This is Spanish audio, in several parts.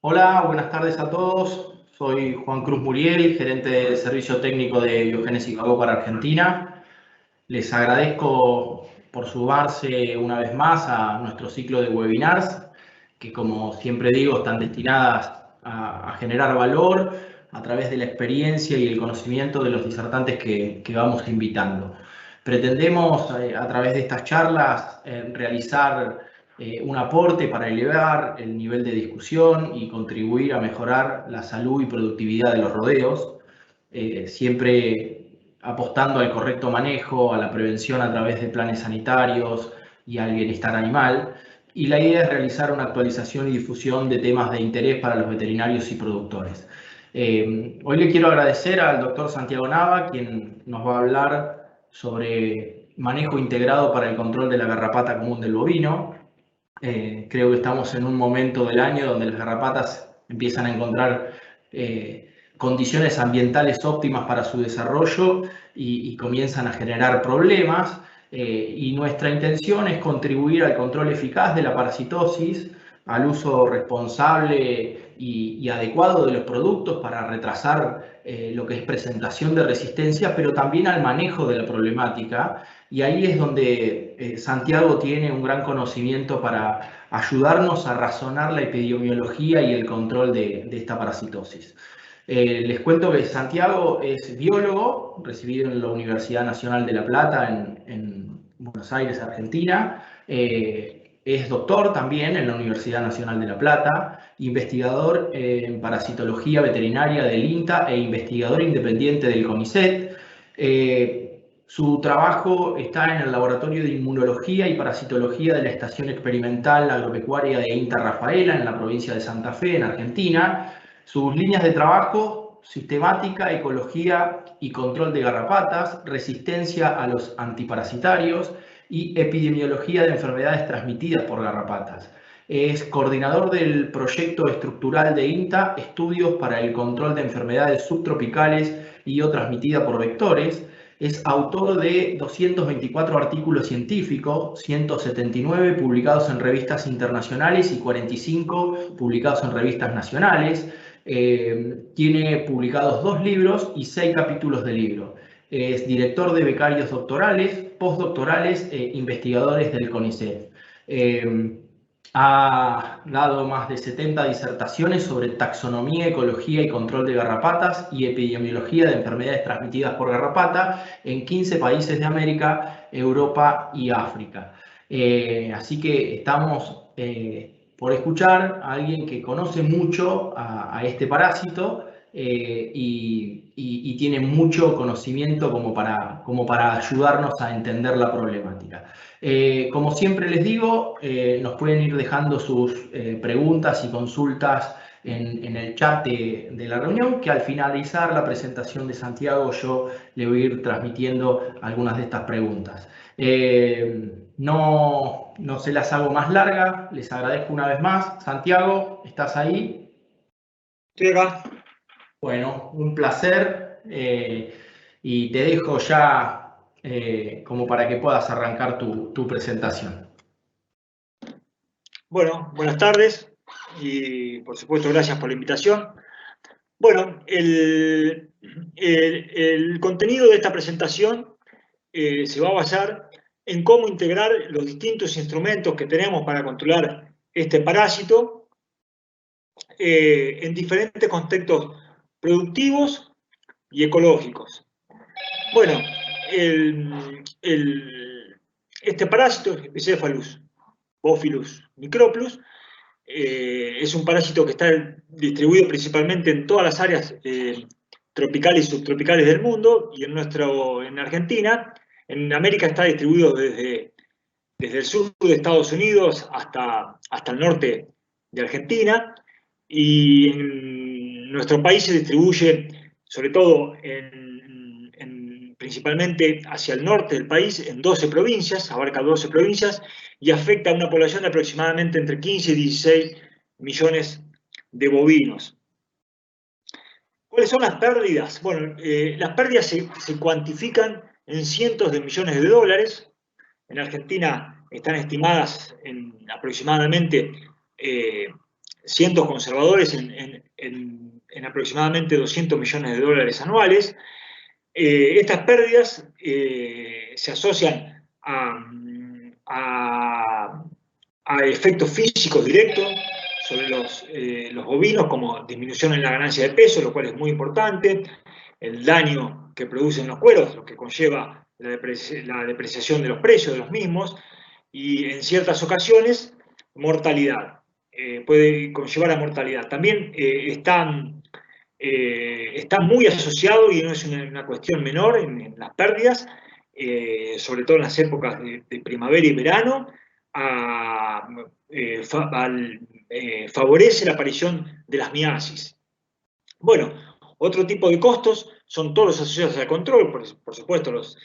Hola, buenas tardes a todos. Soy Juan Cruz Muriel, gerente del Servicio Técnico de Biogénesis Vago para Argentina. Les agradezco por sumarse una vez más a nuestro ciclo de webinars, que como siempre digo, están destinadas a generar valor a través de la experiencia y el conocimiento de los disertantes que vamos invitando. Pretendemos a través de estas charlas realizar un aporte para elevar el nivel de discusión y contribuir a mejorar la salud y productividad de los rodeos, siempre apostando al correcto manejo, a la prevención a través de planes sanitarios y al bienestar animal. Y la idea es realizar una actualización y difusión de temas de interés para los veterinarios y productores. Hoy le quiero agradecer al doctor Santiago Nava, quien nos va a hablar sobre manejo integrado para el control de la garrapata común del bovino. Creo que estamos en un momento del año donde las garrapatas empiezan a encontrar condiciones ambientales óptimas para su desarrollo y comienzan a generar problemas. Y nuestra intención es contribuir al control eficaz de la parasitosis, al uso responsable y adecuado de los productos para retrasar lo que es presentación de resistencia, pero también al manejo de la problemática. Y ahí es donde Santiago tiene un gran conocimiento para ayudarnos a razonar la epidemiología y el control de esta parasitosis. Les cuento que Santiago es biólogo, recibido en la Universidad Nacional de La Plata en Buenos Aires, Argentina. Es doctor también en la Universidad Nacional de La Plata, investigador en parasitología veterinaria del INTA e investigador independiente del CONICET. Su trabajo está en el Laboratorio de Inmunología y Parasitología de la Estación Experimental Agropecuaria de INTA Rafaela, en la provincia de Santa Fe, en Argentina. Sus líneas de trabajo: sistemática, ecología y control de garrapatas, resistencia a los antiparasitarios y epidemiología de enfermedades transmitidas por garrapatas. Es coordinador del proyecto estructural de INTA, Estudios para el Control de Enfermedades Subtropicales y o transmitidas por vectores. Es autor de 224 artículos científicos, 179 publicados en revistas internacionales y 45 publicados en revistas nacionales. Tiene publicados 2 libros y 6 capítulos de libro. Es director de becarios doctorales, postdoctorales e investigadores del CONICET. Ha dado más de 70 disertaciones sobre taxonomía, ecología y control de garrapatas y epidemiología de enfermedades transmitidas por garrapata en 15 países de América, Europa y África. Así que estamos por escuchar a alguien que conoce mucho a este parásito y tiene mucho conocimiento como para ayudarnos a entender la problemática. Como siempre les digo, nos pueden ir dejando sus preguntas y consultas en el chat de la reunión, que al finalizar la presentación de Santiago yo le voy a ir transmitiendo algunas de estas preguntas. No se las hago más largas, les agradezco una vez más. Santiago, ¿estás ahí? Estoy acá. Bueno, un placer y te dejo ya como para que puedas arrancar tu presentación. Bueno, buenas tardes y por supuesto gracias por la invitación. Bueno, el contenido de esta presentación se va a basar en cómo integrar los distintos instrumentos que tenemos para controlar este parásito en diferentes contextos productivos y ecológicos. Bueno, este parásito, Bicéfalus Bophyllus microplus, es un parásito que está distribuido principalmente en todas las áreas tropicales y subtropicales del mundo, y en Argentina. En América está distribuido desde el sur de Estados Unidos hasta el norte de Argentina, y en nuestro país se distribuye sobre todo principalmente hacia el norte del país, en 12 provincias, abarca 12 provincias, y afecta a una población de aproximadamente entre 15 y 16 millones de bovinos. ¿Cuáles son las pérdidas? Bueno, las pérdidas se cuantifican en cientos de millones de dólares. En Argentina están estimadas en aproximadamente cientos conservadores en aproximadamente 200 millones de dólares anuales. Estas pérdidas se asocian a efectos físicos directos sobre los bovinos, como disminución en la ganancia de peso, lo cual es muy importante, el daño que producen los cueros, lo que conlleva la depreciación de los precios de los mismos, y en ciertas ocasiones, mortalidad. Puede conllevar a mortalidad. También está muy asociado, y no es una cuestión menor en las pérdidas, sobre todo en las épocas de primavera y verano, favorece la aparición de las miasis. Bueno, otro tipo de costos son todos los asociados al control, por supuesto los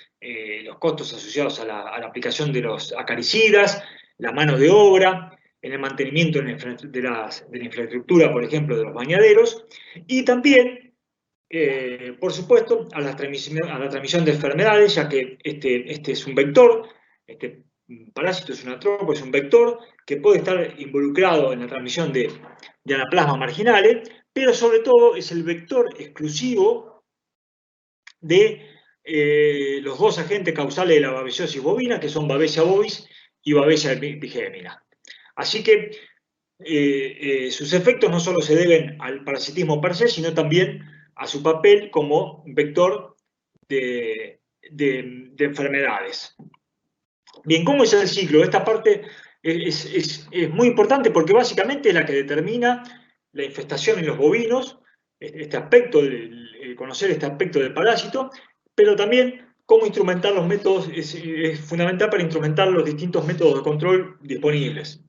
costos asociados a la aplicación de los acaricidas, la mano de obra, en el mantenimiento de la infraestructura, por ejemplo, de los bañaderos, y también, por supuesto, a la transmisión de enfermedades, ya que este es un vector, este parásito es un artrópodo, es un vector que puede estar involucrado en la transmisión de anaplasma marginales, pero sobre todo es el vector exclusivo de los dos agentes causales de la babesiosis bovina, que son Babesia bovis y Babesia bigemina. Así que sus efectos no solo se deben al parasitismo per se, sino también a su papel como vector de enfermedades. Bien, ¿cómo es el ciclo? Esta parte es muy importante porque básicamente es la que determina la infestación en los bovinos, conocer este aspecto del parásito, pero también cómo instrumentar los métodos, es fundamental para instrumentar los distintos métodos de control disponibles.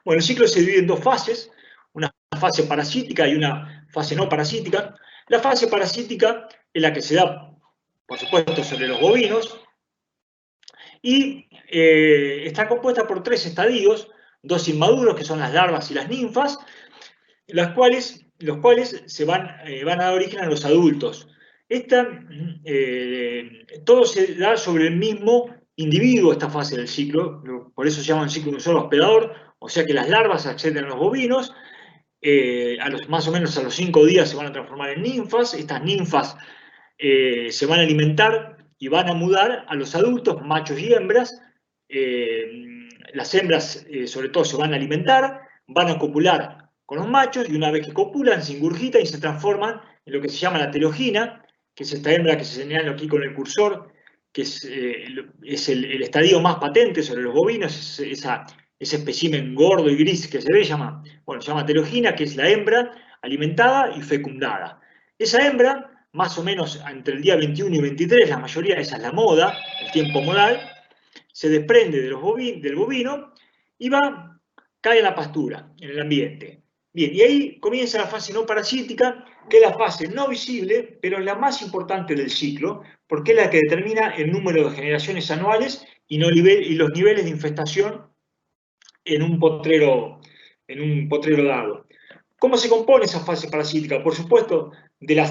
Bueno, el ciclo se divide en dos fases, una fase parasítica y una fase no parasítica. La fase parasítica es la que se da, por supuesto, sobre los bovinos, y está compuesta por 3 estadios, 2 inmaduros, que son las larvas y las ninfas, los cuales van a dar origen a los adultos. Todo se da sobre el mismo individuo, esta fase del ciclo, por eso se llama un ciclo de un solo hospedador, o sea que las larvas acceden a los bovinos, más o menos a los 5 días se van a transformar en ninfas. Estas ninfas se van a alimentar y van a mudar a los adultos, machos y hembras. Las hembras, sobre todo, se van a alimentar, van a copular con los machos, y una vez que copulan, se ingurgitan y se transforman en lo que se llama la telogina, que es esta hembra que se señala aquí con el cursor, que es el estadio más patente sobre los bovinos, ese espécimen gordo y gris que se ve, se llama telogina, que es la hembra alimentada y fecundada. Esa hembra, más o menos entre el día 21 y 23, la mayoría, esa es la moda, el tiempo modal, se desprende del bovino y cae en la pastura, en el ambiente. Bien, y ahí comienza la fase no parasítica, que es la fase no visible, pero es la más importante del ciclo, porque es la que determina el número de generaciones anuales y los niveles de infestación en un potrero dado. ¿Cómo se compone esa fase parasítica? Por supuesto, de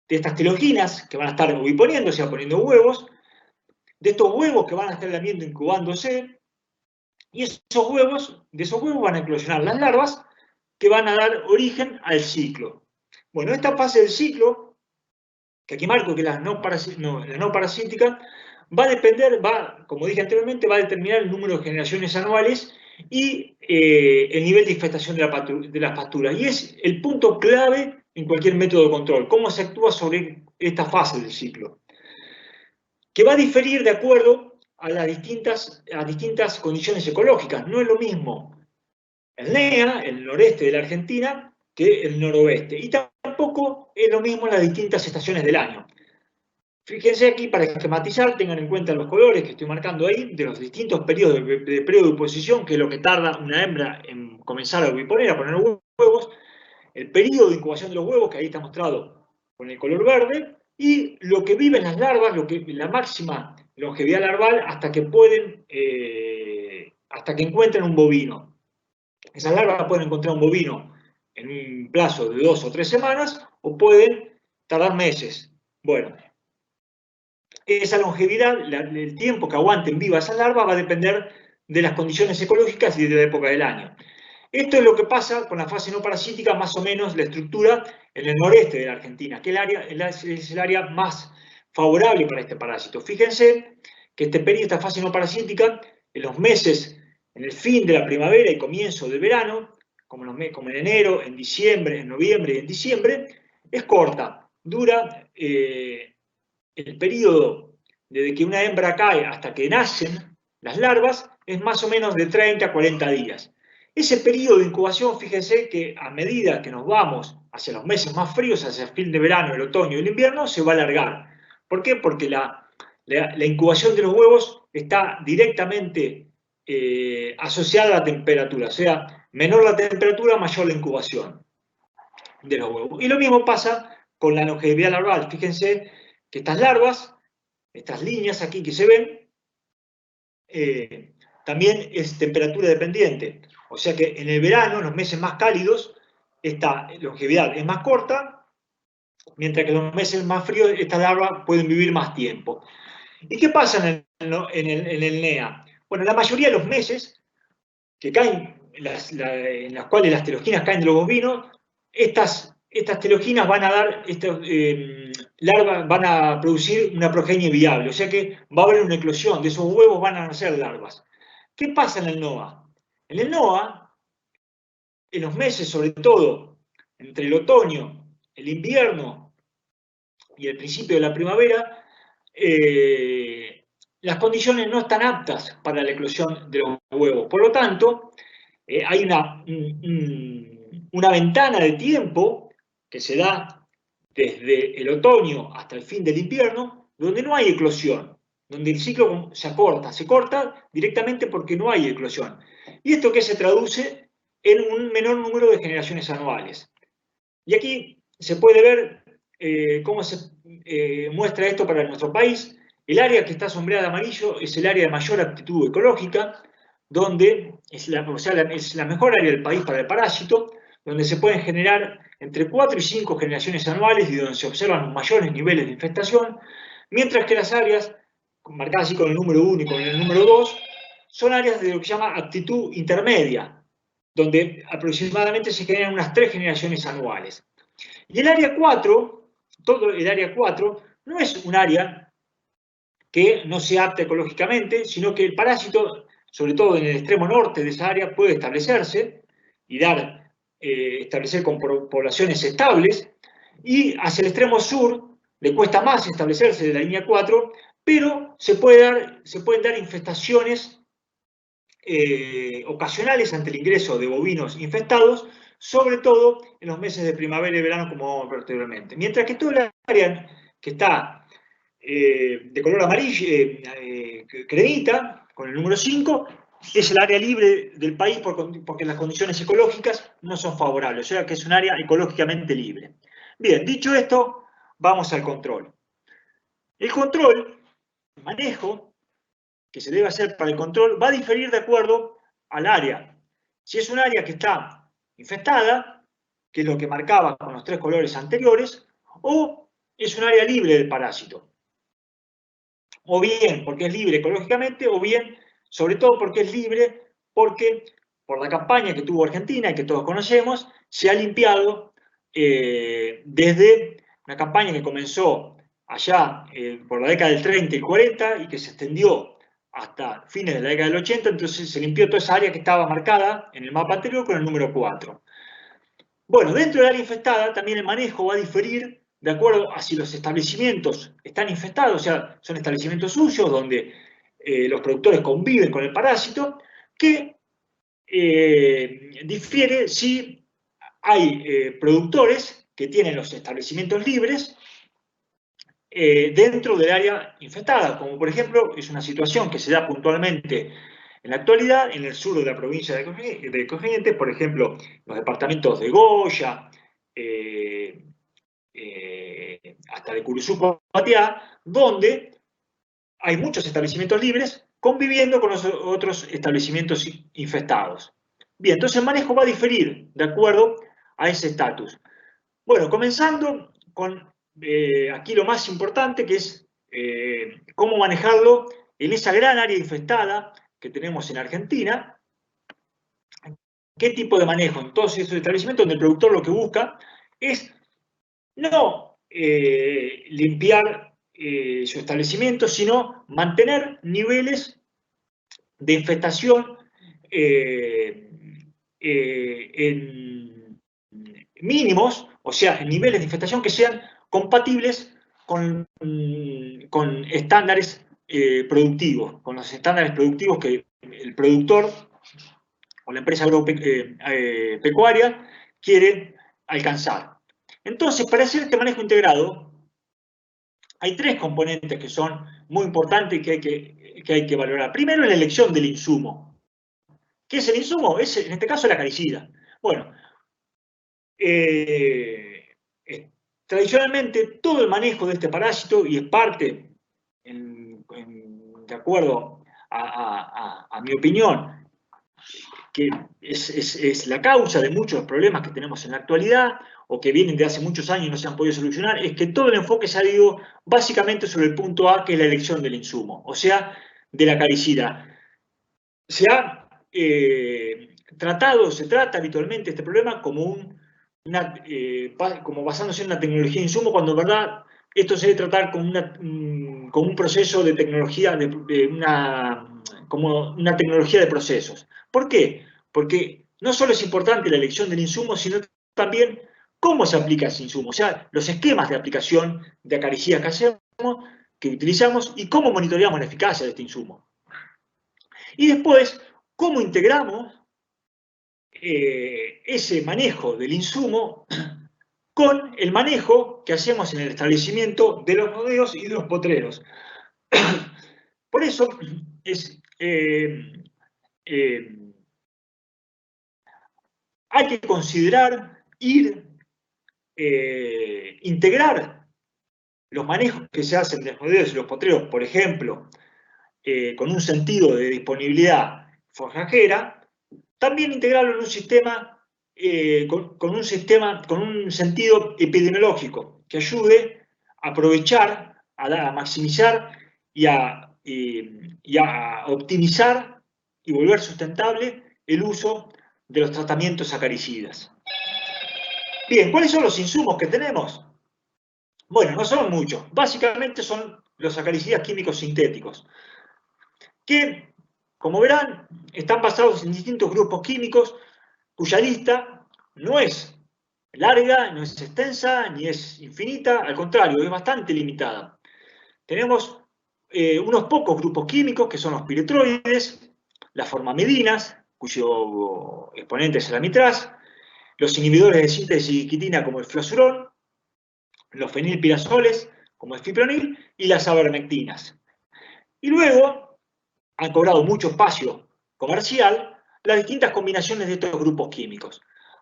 estas teloginas que van a estar oviponiéndose, poniendo huevos, de estos huevos que van a estar lamiendo, incubándose, y de esos huevos van a eclosionar las larvas que van a dar origen al ciclo. Bueno, esta fase del ciclo, que aquí marco que es la no parasítica, va a depender, como dije anteriormente, va a determinar el número de generaciones anuales y el nivel de infestación de las pasturas. Y es el punto clave en cualquier método de control, cómo se actúa sobre esta fase del ciclo, que va a diferir de acuerdo a distintas condiciones ecológicas. No es lo mismo el NEA, el noreste de la Argentina, que el noroeste. Y tampoco es lo mismo en las distintas estaciones del año. Fíjense aquí, para esquematizar, tengan en cuenta los colores que estoy marcando ahí, de los distintos periodos de preoviposición, que es lo que tarda una hembra en comenzar a oviponer, a poner huevos, el periodo de incubación de los huevos, que ahí está mostrado con el color verde, y lo que viven las larvas, la máxima longevidad larval hasta que encuentren un bovino. Esas larvas pueden encontrar un bovino en un plazo de 2 o 3 semanas, o pueden tardar meses. Bueno, esa longevidad, el tiempo que aguanten viva esa larva, va a depender de las condiciones ecológicas y de la época del año. Esto es lo que pasa con la fase no parasítica, más o menos la estructura en el noreste de la Argentina, que es el área más favorable para este parásito. Fíjense que esta fase no parasítica, en los meses, en el fin de la primavera y comienzo del verano, como en enero, en diciembre, en noviembre y en diciembre, es corta. Dura el periodo desde que una hembra cae hasta que nacen las larvas, es más o menos de 30 a 40 días. Ese periodo de incubación, fíjense que a medida que nos vamos hacia los meses más fríos, hacia el fin de verano, el otoño y el invierno, se va a alargar. ¿Por qué? Porque la incubación de los huevos está directamente asociada a la temperatura. O sea, menor la temperatura, mayor la incubación de los huevos. Y lo mismo pasa con la longevidad larval. Fíjense que estas larvas, estas líneas aquí que se ven, también es temperatura dependiente. O sea que en el verano, en los meses más cálidos, esta longevidad es más corta, mientras que en los meses más fríos estas larvas pueden vivir más tiempo. ¿Y qué pasa en el NEA? Bueno, la mayoría de los meses que caen, en las cuales las teloginas caen de los bovinos, estas teloginas van a dar, larvas van a producir una progenie viable, o sea que va a haber una eclosión, de esos huevos van a nacer larvas. ¿Qué pasa en el NOA? En el NOA, en los meses sobre todo, entre el otoño, el invierno y el principio de la primavera, las condiciones no están aptas para la eclosión de los huevos. Por lo tanto, hay una ventana de tiempo que se da desde el otoño hasta el fin del invierno, donde no hay eclosión, donde el ciclo se corta directamente porque no hay eclosión. ¿Y esto qué se traduce? En un menor número de generaciones anuales. Y aquí se puede ver cómo se muestra esto para nuestro país. El área que está sombreada de amarillo es el área de mayor aptitud ecológica, donde es la mejor área del país para el parásito, donde se pueden generar entre 4 y 5 generaciones anuales y donde se observan mayores niveles de infestación, mientras que las áreas, marcadas así con el número 1 y con el número 2, son áreas de lo que se llama aptitud intermedia, donde aproximadamente se generan unas 3 generaciones anuales. Y el área 4, todo el área 4, no es un área que no sea apta ecológicamente, sino que el parásito, sobre todo en el extremo norte de esa área, puede establecerse y establecer con poblaciones estables, y hacia el extremo sur le cuesta más establecerse de la línea 4, pero se pueden dar infestaciones ocasionales ante el ingreso de bovinos infectados, sobre todo en los meses de primavera y verano, como vamos a ver posteriormente. Mientras que toda la área que está de color amarillo, cremita, con el número 5, es el área libre del país porque las condiciones ecológicas no son favorables, o sea que es un área ecológicamente libre. Bien, dicho esto, vamos al control. El control, el manejo que se debe hacer para el control va a diferir de acuerdo al área. Si es un área que está infestada, que es lo que marcaba con los 3 colores anteriores, o es un área libre del parásito. O bien porque es libre ecológicamente, o bien, sobre todo porque es libre, porque por la campaña que tuvo Argentina y que todos conocemos, se ha limpiado desde una campaña que comenzó allá por la década del 30 y 40 y que se extendió hasta fines de la década del 80, entonces se limpió toda esa área que estaba marcada en el mapa anterior con el número 4. Bueno, dentro del área infestada también el manejo va a diferir de acuerdo a si los establecimientos están infestados, o sea, son establecimientos sucios donde los productores conviven con el parásito, que difiere si hay productores que tienen los establecimientos libres dentro del área infestada, como por ejemplo es una situación que se da puntualmente en la actualidad en el sur de la provincia de Corrientes, por ejemplo, los departamentos de Goya, hasta de Curuzú, Patiá, donde hay muchos establecimientos libres conviviendo con los otros establecimientos infestados. Bien, entonces el manejo va a diferir de acuerdo a ese estatus. Bueno, comenzando con aquí lo más importante, que es cómo manejarlo en esa gran área infestada que tenemos en Argentina, qué tipo de manejo en todos estos establecimientos donde el productor lo que busca es no limpiar su establecimiento, sino mantener niveles de infestación en mínimos, o sea, en niveles de infestación que sean compatibles con estándares productivos, con los estándares productivos que el productor o la empresa agropecuaria quiere alcanzar. Entonces, para hacer este manejo integrado, hay tres componentes que son muy importantes y que hay que valorar. Primero, la elección del insumo. ¿Qué es el insumo? Es, en este caso, el acaricida. Bueno, tradicionalmente todo el manejo de este parásito, y es parte, de acuerdo a mi opinión, que es la causa de muchos problemas que tenemos en la actualidad o que vienen de hace muchos años y no se han podido solucionar, es que todo el enfoque se ha ido básicamente sobre el punto A, que es la elección del insumo, o sea, de la acaricida. Se ha se trata habitualmente este problema como, como basándose en una tecnología de insumo, cuando en verdad esto se debe tratar como un proceso de tecnología, como una tecnología de procesos. ¿Por qué? Porque no solo es importante la elección del insumo, sino también cómo se aplica ese insumo, o sea, los esquemas de aplicación de acaricidas que hacemos, que utilizamos, y cómo monitoreamos la eficacia de este insumo. Y después, cómo integramos ese manejo del insumo con el manejo que hacemos en el establecimiento de los rodeos y de los potreros. Por eso hay que considerar integrar los manejos que se hacen de los rodeos y los potreros, por ejemplo, con un sentido de disponibilidad forrajera, también integrarlo en un sistema, con un sentido epidemiológico que ayude a aprovechar, a maximizar y a optimizar y volver sustentable el uso de los tratamientos acaricidas. Bien, ¿cuáles son los insumos que tenemos? Bueno, no son muchos. Básicamente son los acaricidas químicos sintéticos, que, como verán, están basados en distintos grupos químicos, cuya lista no es larga, no es extensa, ni es infinita, al contrario, es bastante limitada. Tenemos unos pocos grupos químicos, que son los piretroides, las formamidinas, cuyo exponente es el amitraz, los inhibidores de síntesis de quitina, como el fluazurón, los fenilpirazoles, como el fipronil, y las avermectinas. Y luego han cobrado mucho espacio comercial las distintas combinaciones de estos grupos químicos.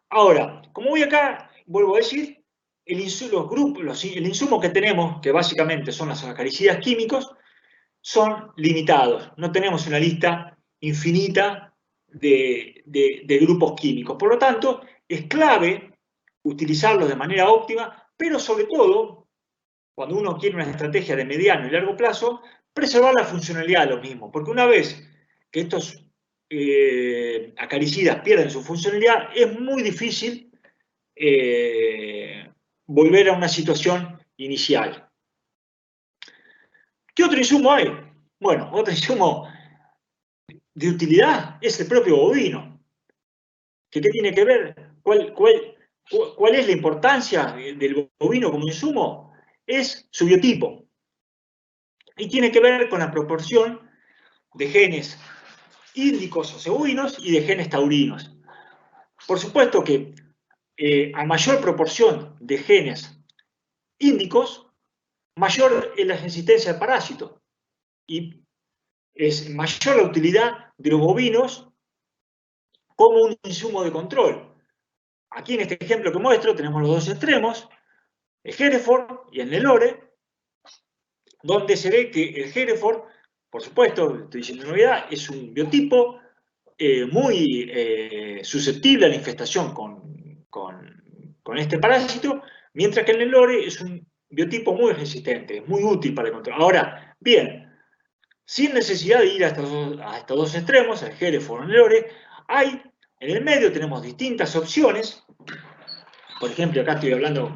Ahora, como voy acá, vuelvo a decir, el insumo que tenemos, que básicamente son las acaricidas químicos, son limitados. No tenemos una lista infinita de grupos químicos. Por lo tanto, es clave utilizarlos de manera óptima, pero sobre todo, cuando uno quiere una estrategia de mediano y largo plazo, preservar la funcionalidad de los mismos. Porque una vez que estos acaricidas pierden su funcionalidad, es muy difícil volver a una situación inicial. ¿Qué otro insumo hay? Bueno, otro insumo de utilidad es el propio bovino. ¿Qué tiene que ver? ¿Cuál es la importancia del bovino como insumo? Es su biotipo. Y tiene que ver con la proporción de genes índicos o cebuinos y de genes taurinos. Por supuesto que a mayor proporción de genes índicos, mayor es la resistencia al parásito y es mayor la utilidad de los bovinos como un insumo de control. Aquí en este ejemplo que muestro tenemos los dos extremos, el Hereford y el Nelore, donde se ve que el Hereford, por supuesto, estoy diciendo novedad, es un biotipo muy susceptible a la infestación con este parásito, mientras que el Nelore es un biotipo muy resistente, muy útil para el control. Ahora, bien, sin necesidad de ir a estos dos extremos, el Hereford o el Nelore, hay En el medio tenemos distintas opciones. Por ejemplo, acá estoy dando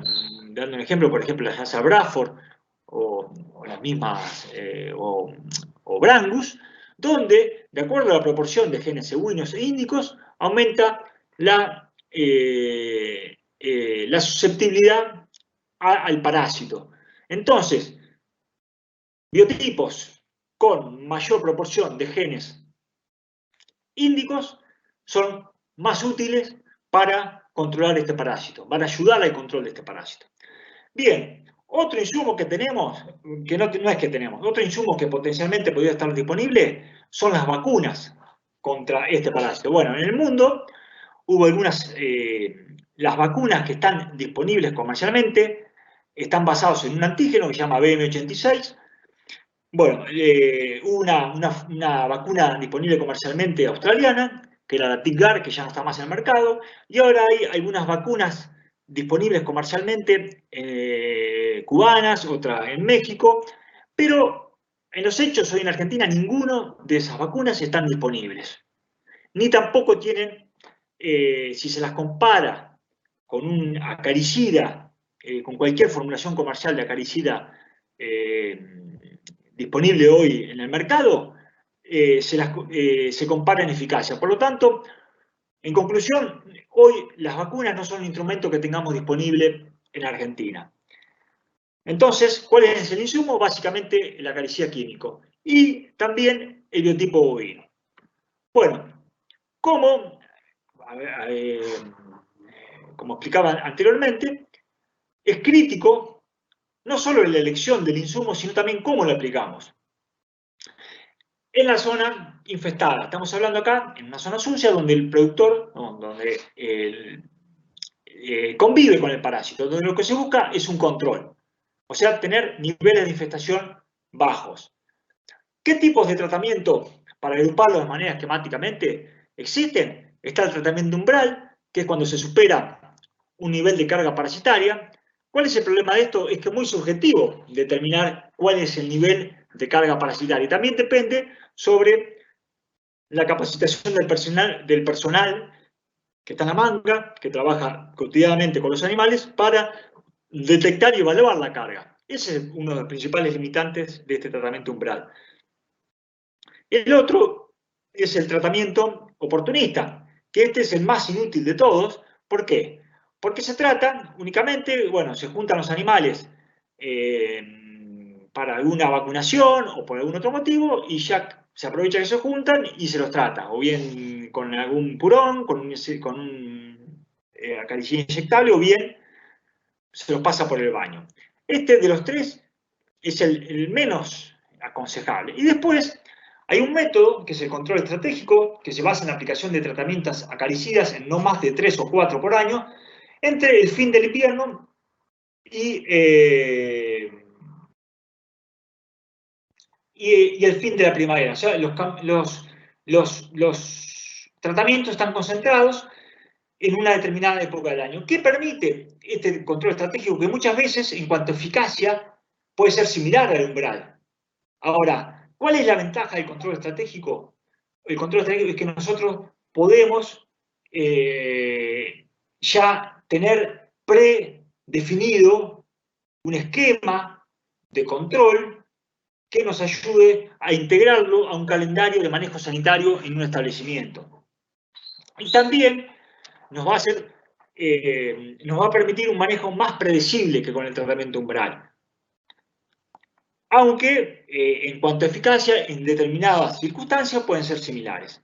un ejemplo, por ejemplo, las Asa Bradford o las mismas, o Brangus, donde, de acuerdo a la proporción de genes eguinos e índicos, aumenta la susceptibilidad al parásito. Entonces, biotipos con mayor proporción de genes índicos son más útiles para controlar este parásito, van a ayudar al control de este parásito. Bien, otro insumo que tenemos, que no es que tenemos, otro insumo que potencialmente podría estar disponible son las vacunas contra este parásito. Bueno, en el mundo hubo algunas, las vacunas que están disponibles comercialmente están basadas en un antígeno que se llama BM86. Bueno, hubo una vacuna disponible comercialmente australiana, que era la Tigard, que ya no está más en el mercado, y ahora hay algunas vacunas disponibles comercialmente, cubanas, otra en México, pero en los hechos hoy en Argentina ninguno de esas vacunas están disponibles. Ni tampoco tienen, si se las compara con un acaricida, con cualquier formulación comercial de acaricida disponible hoy en el mercado, se compara en eficacia. Por lo tanto, en conclusión, hoy las vacunas no son un instrumento que tengamos disponible en Argentina. Entonces, ¿cuál es el insumo? Básicamente el acaricida químico y también el biotipo bovino. Bueno, como explicaba anteriormente, es crítico no solo la elección del insumo, sino también cómo lo aplicamos. En la zona infestada, estamos hablando acá en una zona sucia donde el productor, donde convive con el parásito, donde lo que se busca es un control, o sea, tener niveles de infestación bajos. ¿Qué tipos de tratamiento, para agruparlo de manera esquemáticamente, existen? Está el tratamiento umbral, que es cuando se supera un nivel de carga parasitaria. ¿Cuál es el problema de esto? Es que es muy subjetivo determinar cuál es el nivel de carga parasitaria. Y también depende sobre la capacitación del personal que está en la manga, que trabaja cotidianamente con los animales, para detectar y evaluar la carga. Ese es uno de los principales limitantes de este tratamiento umbral. El otro es el tratamiento oportunista, que este es el más inútil de todos. ¿Por qué? Porque se trata únicamente, bueno, se juntan los animales para alguna vacunación o por algún otro motivo y ya se aprovecha que se juntan y se los trata, o bien con algún purón, con un acaricida inyectable, o bien se los pasa por el baño. Este de los tres es el menos aconsejable. Y después hay un método, que es el control estratégico, que se basa en la aplicación de tratamientos acaricidas en no más de 3 o 4 por año, entre el fin del invierno y el fin de la primavera. O sea, los tratamientos están concentrados en una determinada época del año. ¿Qué permite este control estratégico? Que muchas veces, en cuanto a eficacia, puede ser similar al umbral. Ahora, ¿cuál es la ventaja del control estratégico? El control estratégico es que nosotros podemos ya tener predefinido un esquema de control que nos ayude a integrarlo a un calendario de manejo sanitario en un establecimiento. Y también nos va a permitir un manejo más predecible que con el tratamiento umbral. Aunque en cuanto a eficacia, en determinadas circunstancias pueden ser similares.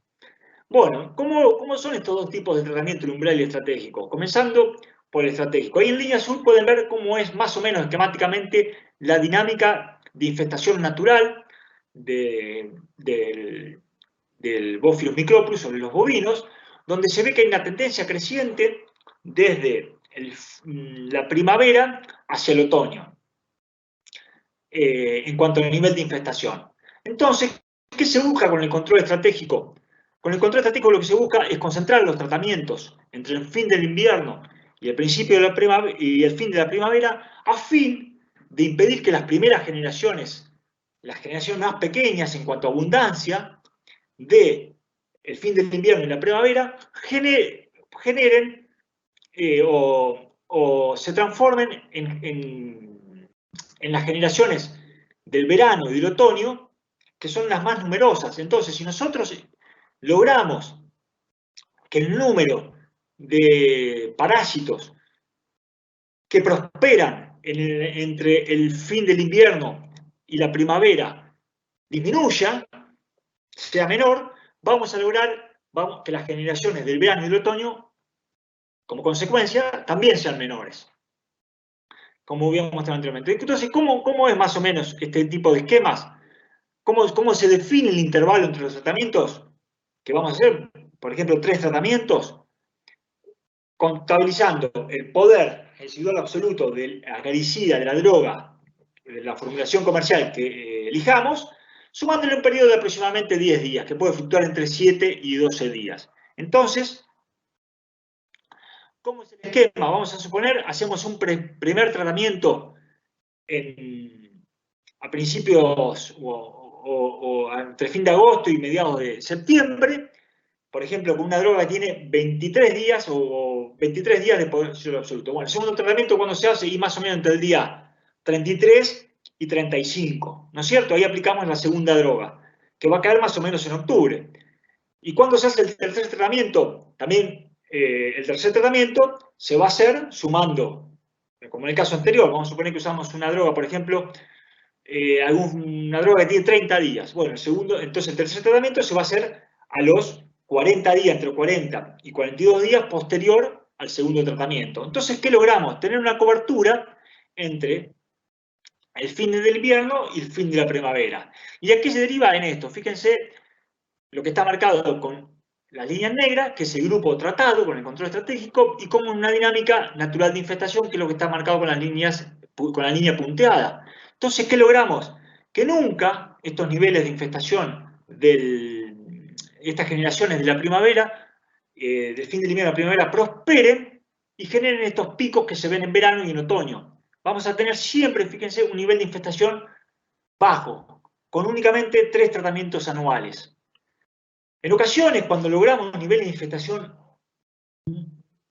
Bueno, ¿cómo son estos dos tipos de tratamiento, el umbral y el estratégico? Comenzando por el estratégico. Ahí en línea azul pueden ver cómo es más o menos esquemáticamente la dinámica de infestación natural del Bófilus microplus sobre los bovinos, donde se ve que hay una tendencia creciente desde la primavera hacia el otoño, en cuanto al nivel de infestación. Entonces, ¿qué se busca con el control estratégico? Con el control estratégico lo que se busca es concentrar los tratamientos entre el fin del invierno y el principio de la primavera y el fin de la primavera, a fin de impedir que las primeras generaciones, las generaciones más pequeñas en cuanto a abundancia de el fin del invierno y la primavera, generen o se transformen en las generaciones del verano y del otoño, que son las más numerosas. Entonces, si nosotros logramos que el número de parásitos que prosperan entre el fin del invierno y la primavera disminuya, sea menor, vamos a lograr que las generaciones del verano y del otoño, como consecuencia, también sean menores, como habíamos mostrado anteriormente. Entonces, ¿cómo es más o menos este tipo de esquemas? ¿Cómo se define el intervalo entre los tratamientos que vamos a hacer? Por ejemplo, 3 tratamientos, contabilizando el poder residual absoluto del acaricida, de la droga, de la formulación comercial que elijamos, sumándole un periodo de aproximadamente 10 días, que puede fluctuar entre 7 y 12 días. Entonces, ¿cómo es el esquema? Vamos a suponer, hacemos un primer tratamiento a principios o entre fin de agosto y mediados de septiembre, por ejemplo, con una droga que tiene 23 días o 23 días de poder residual absoluto. Bueno, el segundo tratamiento, ¿cuándo se hace? Y más o menos entre el día 33 y 35, ¿no es cierto? Ahí aplicamos la segunda droga, que va a caer más o menos en octubre. ¿Y cuándo se hace el tercer tratamiento? También el tercer tratamiento se va a hacer sumando, como en el caso anterior, vamos a suponer que usamos una droga, por ejemplo, una droga que tiene 30 días. Bueno, entonces el tercer tratamiento se va a hacer a los 40 días, entre 40 y 42 días posterior al segundo tratamiento. Entonces, ¿qué logramos? Tener una cobertura entre el fin del invierno y el fin de la primavera. ¿Y a qué se deriva en esto? Fíjense lo que está marcado con las líneas negras, que es el grupo tratado con el control estratégico, y como una dinámica natural de infestación, que es lo que está marcado con con la línea punteada. Entonces, ¿qué logramos? Que nunca estos niveles de infestación estas generaciones de la primavera, del fin del invierno a la primavera, prosperen y generen estos picos que se ven en verano y en otoño. Vamos a tener siempre, fíjense, un nivel de infestación bajo, con únicamente 3 tratamientos anuales. En ocasiones, cuando logramos niveles de infestación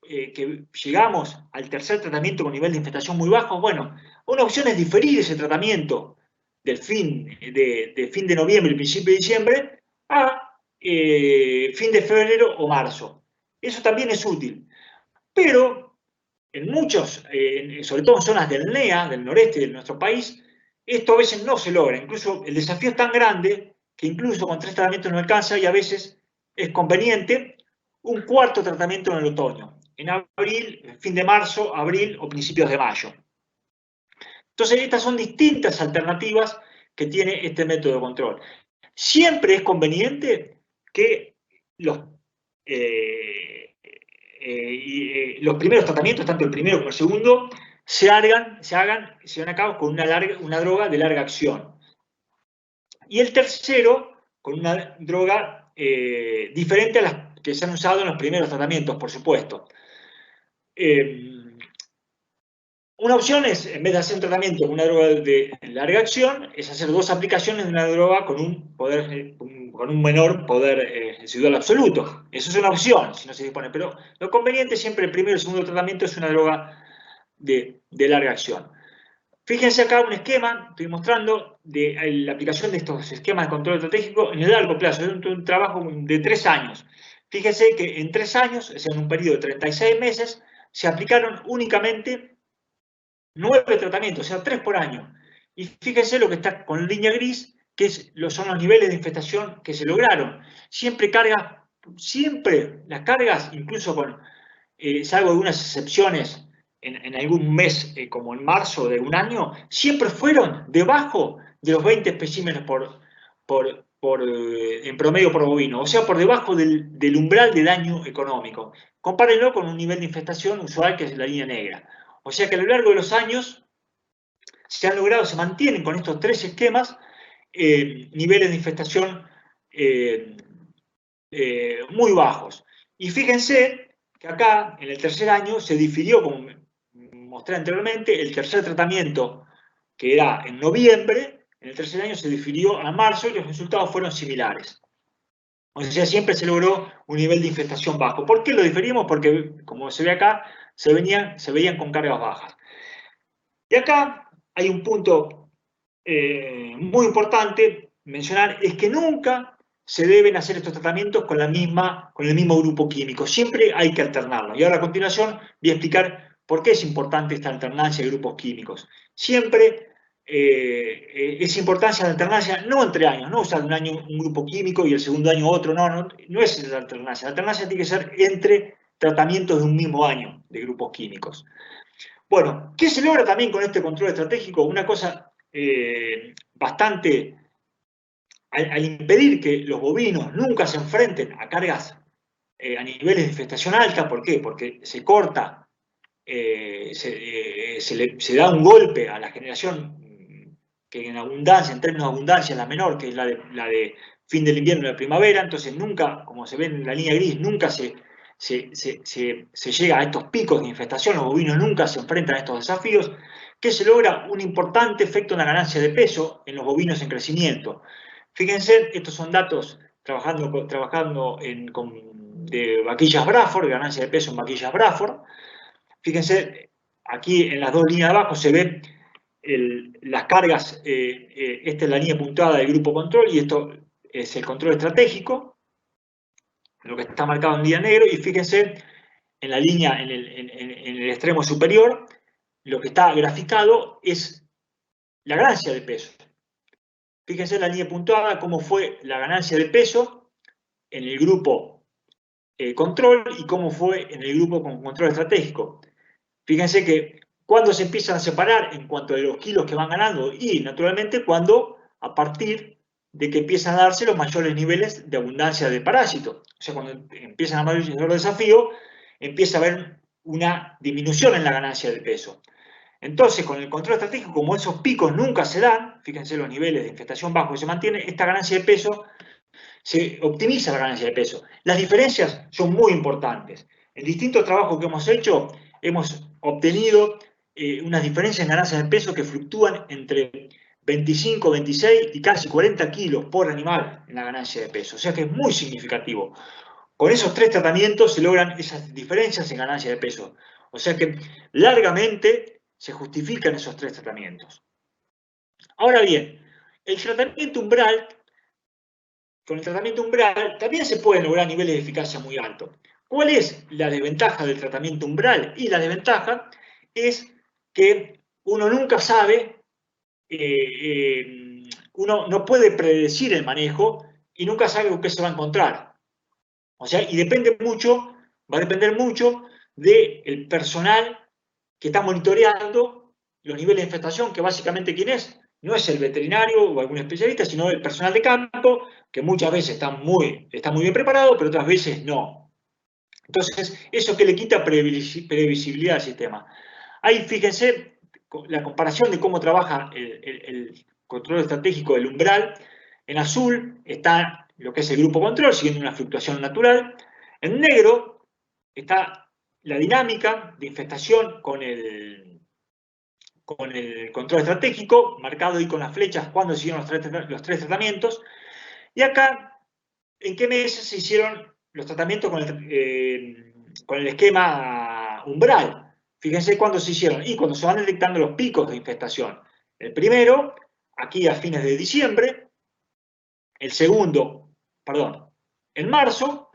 que llegamos al tercer tratamiento con nivel de infestación muy bajo, bueno, una opción es diferir ese tratamiento del fin de noviembre y principio de diciembre a fin de febrero o marzo. Eso también es útil. Pero en muchos, sobre todo en zonas del NEA, del noreste de nuestro país, esto a veces no se logra. Incluso el desafío es tan grande que incluso con 3 tratamientos no alcanza y a veces es conveniente un cuarto tratamiento en el otoño, en abril, fin de marzo, abril o principios de mayo. Entonces, estas son distintas alternativas que tiene este método de control. Siempre es conveniente que los primeros tratamientos, tanto el primero como el segundo, se lleven a cabo con una droga de larga acción. Y el tercero, con una droga diferente a las que se han usado en los primeros tratamientos, por supuesto. Una opción es, en vez de hacer un tratamiento con una droga de larga acción, es hacer 2 aplicaciones de una droga con un menor poder residual absoluto. Eso es una opción, si no se dispone. Pero lo conveniente siempre, el primero y el segundo tratamiento, es una droga de larga acción. Fíjense acá un esquema, estoy mostrando, de la aplicación de estos esquemas de control estratégico en el largo plazo, es un trabajo de 3 años. Fíjense que en 3 años, es en un periodo de 36 meses, se aplicaron únicamente 9 tratamientos, o sea, 3 por año. Y fíjense lo que está con línea gris, que son los niveles de infestación que se lograron. Siempre las cargas, incluso salvo algunas excepciones, en algún mes, como en marzo de un año, siempre fueron debajo de los 20 especímenes en promedio por bovino, o sea, por debajo del umbral de daño económico. Compárenlo con un nivel de infestación usual que es la línea negra. O sea que a lo largo de los años se mantienen con estos 3 esquemas niveles de infestación muy bajos. Y fíjense que acá, en el tercer año, se difirió, como mostré anteriormente, el tercer tratamiento, que era en noviembre, en el tercer año se difirió a marzo y los resultados fueron similares. O sea, siempre se logró un nivel de infestación bajo. ¿Por qué lo diferimos? Porque, como se ve acá, se veían con cargas bajas. Y acá hay un punto muy importante mencionar, es que nunca se deben hacer estos tratamientos con el mismo grupo químico. Siempre hay que alternarlo. Y ahora a continuación voy a explicar por qué es importante esta alternancia de grupos químicos. Siempre es importancia la alternancia, no entre años, no usar un año un grupo químico y el segundo año otro, no es la alternancia. La alternancia tiene que ser entre tratamientos de un mismo año de grupos químicos. Bueno, ¿qué se logra también con este control estratégico? Una cosa bastante, al impedir que los bovinos nunca se enfrenten a cargas a niveles de infestación alta. ¿Por qué? Porque se corta, se da un golpe a la generación que en abundancia, en términos de abundancia, es la menor, que es la de fin del invierno y la primavera. Entonces nunca, como se ve en la línea gris, nunca se llega a estos picos de infestación, los bovinos nunca se enfrentan a estos desafíos, que se logra un importante efecto en la ganancia de peso en los bovinos en crecimiento. Fíjense, estos son datos trabajando de vaquillas Braford, de ganancia de peso en vaquillas Braford. Fíjense, aquí en las dos líneas de abajo se ven las cargas, esta es la línea puntuada del grupo control y esto es el control estratégico, lo que está marcado en línea negro, y fíjense en la línea, en el extremo superior, lo que está graficado es la ganancia de peso. Fíjense en la línea puntuada cómo fue la ganancia de peso en el grupo control y cómo fue en el grupo con control estratégico. Fíjense que cuando se empiezan a separar en cuanto a los kilos que van ganando y naturalmente cuando a partir de que empiezan a darse los mayores niveles de abundancia de parásitos. O sea, cuando empiezan a mayor desafío, empieza a haber una disminución en la ganancia de peso. Entonces, con el control estratégico, como esos picos nunca se dan, fíjense los niveles de infestación bajos que se mantienen, esta ganancia de peso, se optimiza la ganancia de peso. Las diferencias son muy importantes. En distintos trabajos que hemos hecho, hemos obtenido unas diferencias en ganancias de peso que fluctúan entre 25, 26 y casi 40 kilos por animal en la ganancia de peso. O sea que es muy significativo. Con esos tres tratamientos se logran esas diferencias en ganancia de peso. O sea que largamente se justifican esos tres tratamientos. Ahora bien, el tratamiento umbral, con el tratamiento umbral también se pueden lograr niveles de eficacia muy altos. ¿Cuál es la desventaja del tratamiento umbral? Y la desventaja es que uno nunca sabe, uno no puede predecir el manejo y nunca sabe con qué se va a encontrar. O sea, y va a depender mucho del personal que está monitoreando los niveles de infestación, que básicamente ¿quién es? No es el veterinario o algún especialista, sino el personal de campo, que muchas veces está muy bien preparado, pero otras veces no. Entonces, eso que le quita previsibilidad al sistema. Ahí fíjense la comparación de cómo trabaja el control estratégico del umbral. En azul está lo que es el grupo control, siguiendo una fluctuación natural. En negro está la dinámica de infestación con el control estratégico, marcado ahí con las flechas cuando se hicieron los tres tratamientos. Y acá, ¿en qué meses se hicieron los tratamientos con el esquema umbral? Fíjense cuándo se hicieron y cuando se van detectando los picos de infestación. El primero, aquí a fines de diciembre. El segundo, perdón, en marzo.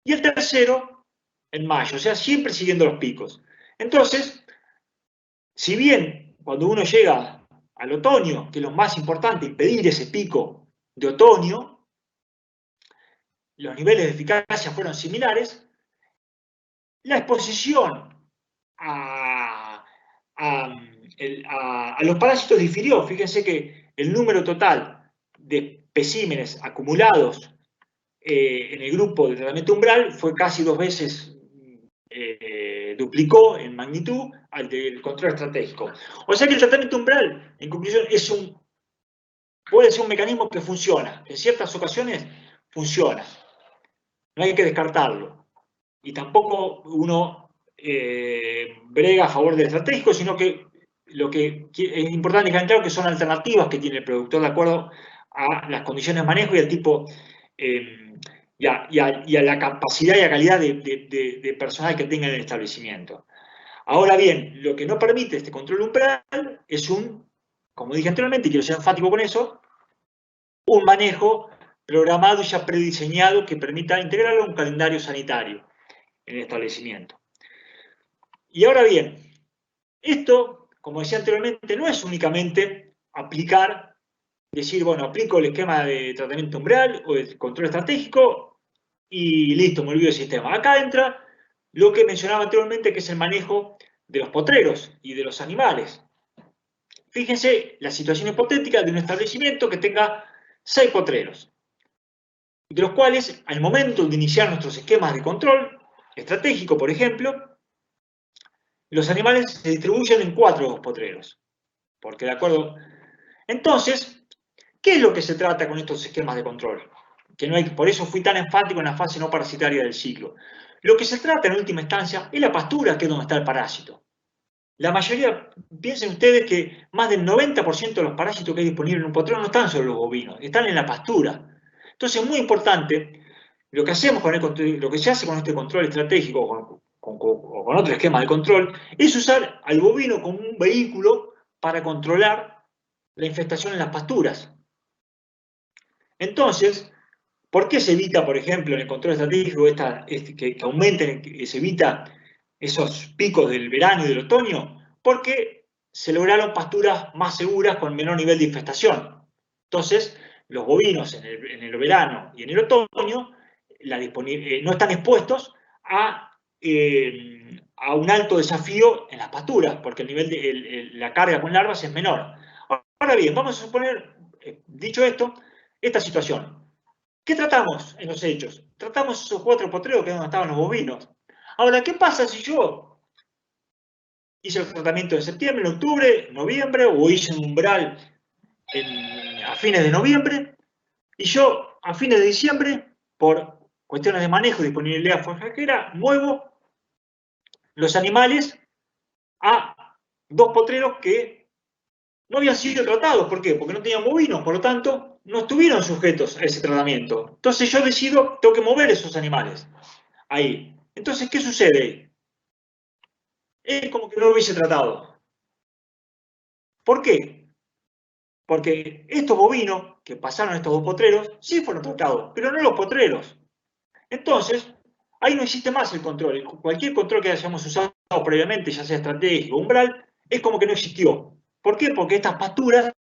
Y el tercero, en mayo. O sea, siempre siguiendo los picos. Entonces, si bien cuando uno llega al otoño, que es lo más importante, impedir ese pico de otoño, los niveles de eficacia fueron similares, la exposición a los parásitos difirió. Fíjense que el número total de especímenes acumulados en el grupo de tratamiento umbral fue casi 2 veces, duplicó en magnitud al del control estratégico. O sea que el tratamiento umbral, en conclusión, puede ser un mecanismo que funciona. En ciertas ocasiones funciona. No hay que descartarlo. Y tampoco uno brega a favor del estratégico, sino que lo que es importante dejar claro que son alternativas que tiene el productor de acuerdo a las condiciones de manejo y al tipo y a la capacidad y a calidad de personal que tenga en el establecimiento. Ahora bien, lo que no permite este control umbral es como dije anteriormente, y quiero ser enfático con eso, un manejo programado y ya prediseñado que permita integrarlo a un calendario sanitario en el establecimiento. Y ahora bien, esto, como decía anteriormente, no es únicamente decir, bueno, aplico el esquema de tratamiento umbral o el control estratégico y listo, me olvido del sistema. Acá entra lo que mencionaba anteriormente, que es el manejo de los potreros y de los animales. Fíjense la situación hipotética de un establecimiento que tenga 6 potreros, de los cuales, al momento de iniciar nuestros esquemas de control estratégico, por ejemplo, los animales se distribuyen en 4 potreros. Porque de acuerdo. Entonces, ¿qué es lo que se trata con estos esquemas de control? Por eso fui tan enfático en la fase no parasitaria del ciclo. Lo que se trata en última instancia es la pastura, que es donde está el parásito. La mayoría, piensen ustedes que más del 90% de los parásitos que hay disponibles en un potrero no están sobre los bovinos, están en la pastura. Entonces es muy importante, lo que se hace con este control estratégico o con otro esquema de control, es usar al bovino como un vehículo para controlar la infestación en las pasturas. Entonces, ¿por qué se evita, por ejemplo, en el control estratégico que aumenten, que se evita esos picos del verano y del otoño? Porque se lograron pasturas más seguras con menor nivel de infestación. Entonces, los bovinos en el verano y en el otoño no están expuestos a un alto desafío en las pasturas, porque el nivel de la carga con larvas es menor. Ahora bien, vamos a suponer, dicho esto, esta situación. ¿Qué tratamos en los hechos? Tratamos esos 4 potreros que es donde estaban los bovinos. Ahora, ¿qué pasa si yo hice el tratamiento en septiembre, en octubre, noviembre, o hice un umbral a fines de noviembre, y yo a fines de diciembre, por cuestiones de manejo y disponibilidad forrajera, muevo los animales a 2 potreros que no habían sido tratados? ¿Por qué? Porque no tenían bovinos, por lo tanto, no estuvieron sujetos a ese tratamiento. Entonces yo decido, tengo que mover esos animales ahí. Entonces, ¿qué sucede ahí? Es como que no lo hubiese tratado. ¿Por qué? Porque estos bovinos que pasaron a estos 2 potreros sí fueron tratados, pero no los potreros. Entonces, ahí no existe más el control. Cualquier control que hayamos usado previamente, ya sea estratégico o umbral, es como que no existió. ¿Por qué? Porque estas pasturas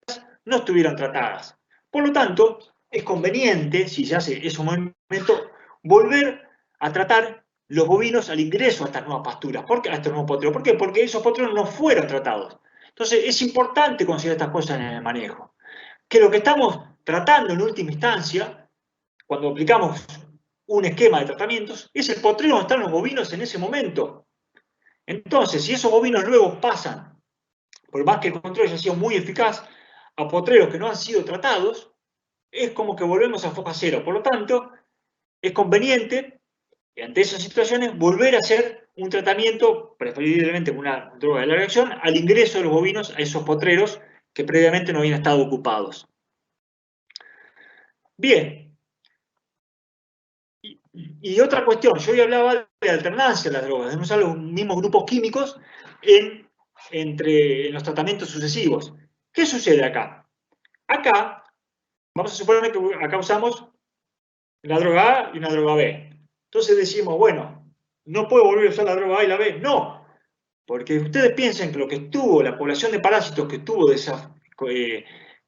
no estuvieron tratadas. Por lo tanto, es conveniente, si se hace ese movimiento, volver a tratar los bovinos al ingreso a estas nuevas pasturas, a estos nuevos potreros. ¿Por qué? Porque esos potreros no fueron tratados. Entonces, es importante considerar estas cosas en el manejo. Que lo que estamos tratando en última instancia, cuando aplicamos un esquema de tratamientos, es el potrero donde están los bovinos en ese momento. Entonces, si esos bovinos luego pasan, por más que el control haya sido muy eficaz, a potreros que no han sido tratados, es como que volvemos a foca cero. Por lo tanto, es conveniente, ante esas situaciones, volver a hacer un tratamiento, preferiblemente con una droga de larga acción, al ingreso de los bovinos a esos potreros que previamente no habían estado ocupados. Bien. Y otra cuestión, yo ya hablaba de alternancia de las drogas, de no usar los mismos grupos químicos en los tratamientos sucesivos. ¿Qué sucede acá? Acá, vamos a suponer que acá usamos una droga A y una droga B. Entonces decimos, bueno, ¿no puedo volver a usar la droga A y la B? No, porque ustedes piensen que lo que estuvo, la población de parásitos que estuvo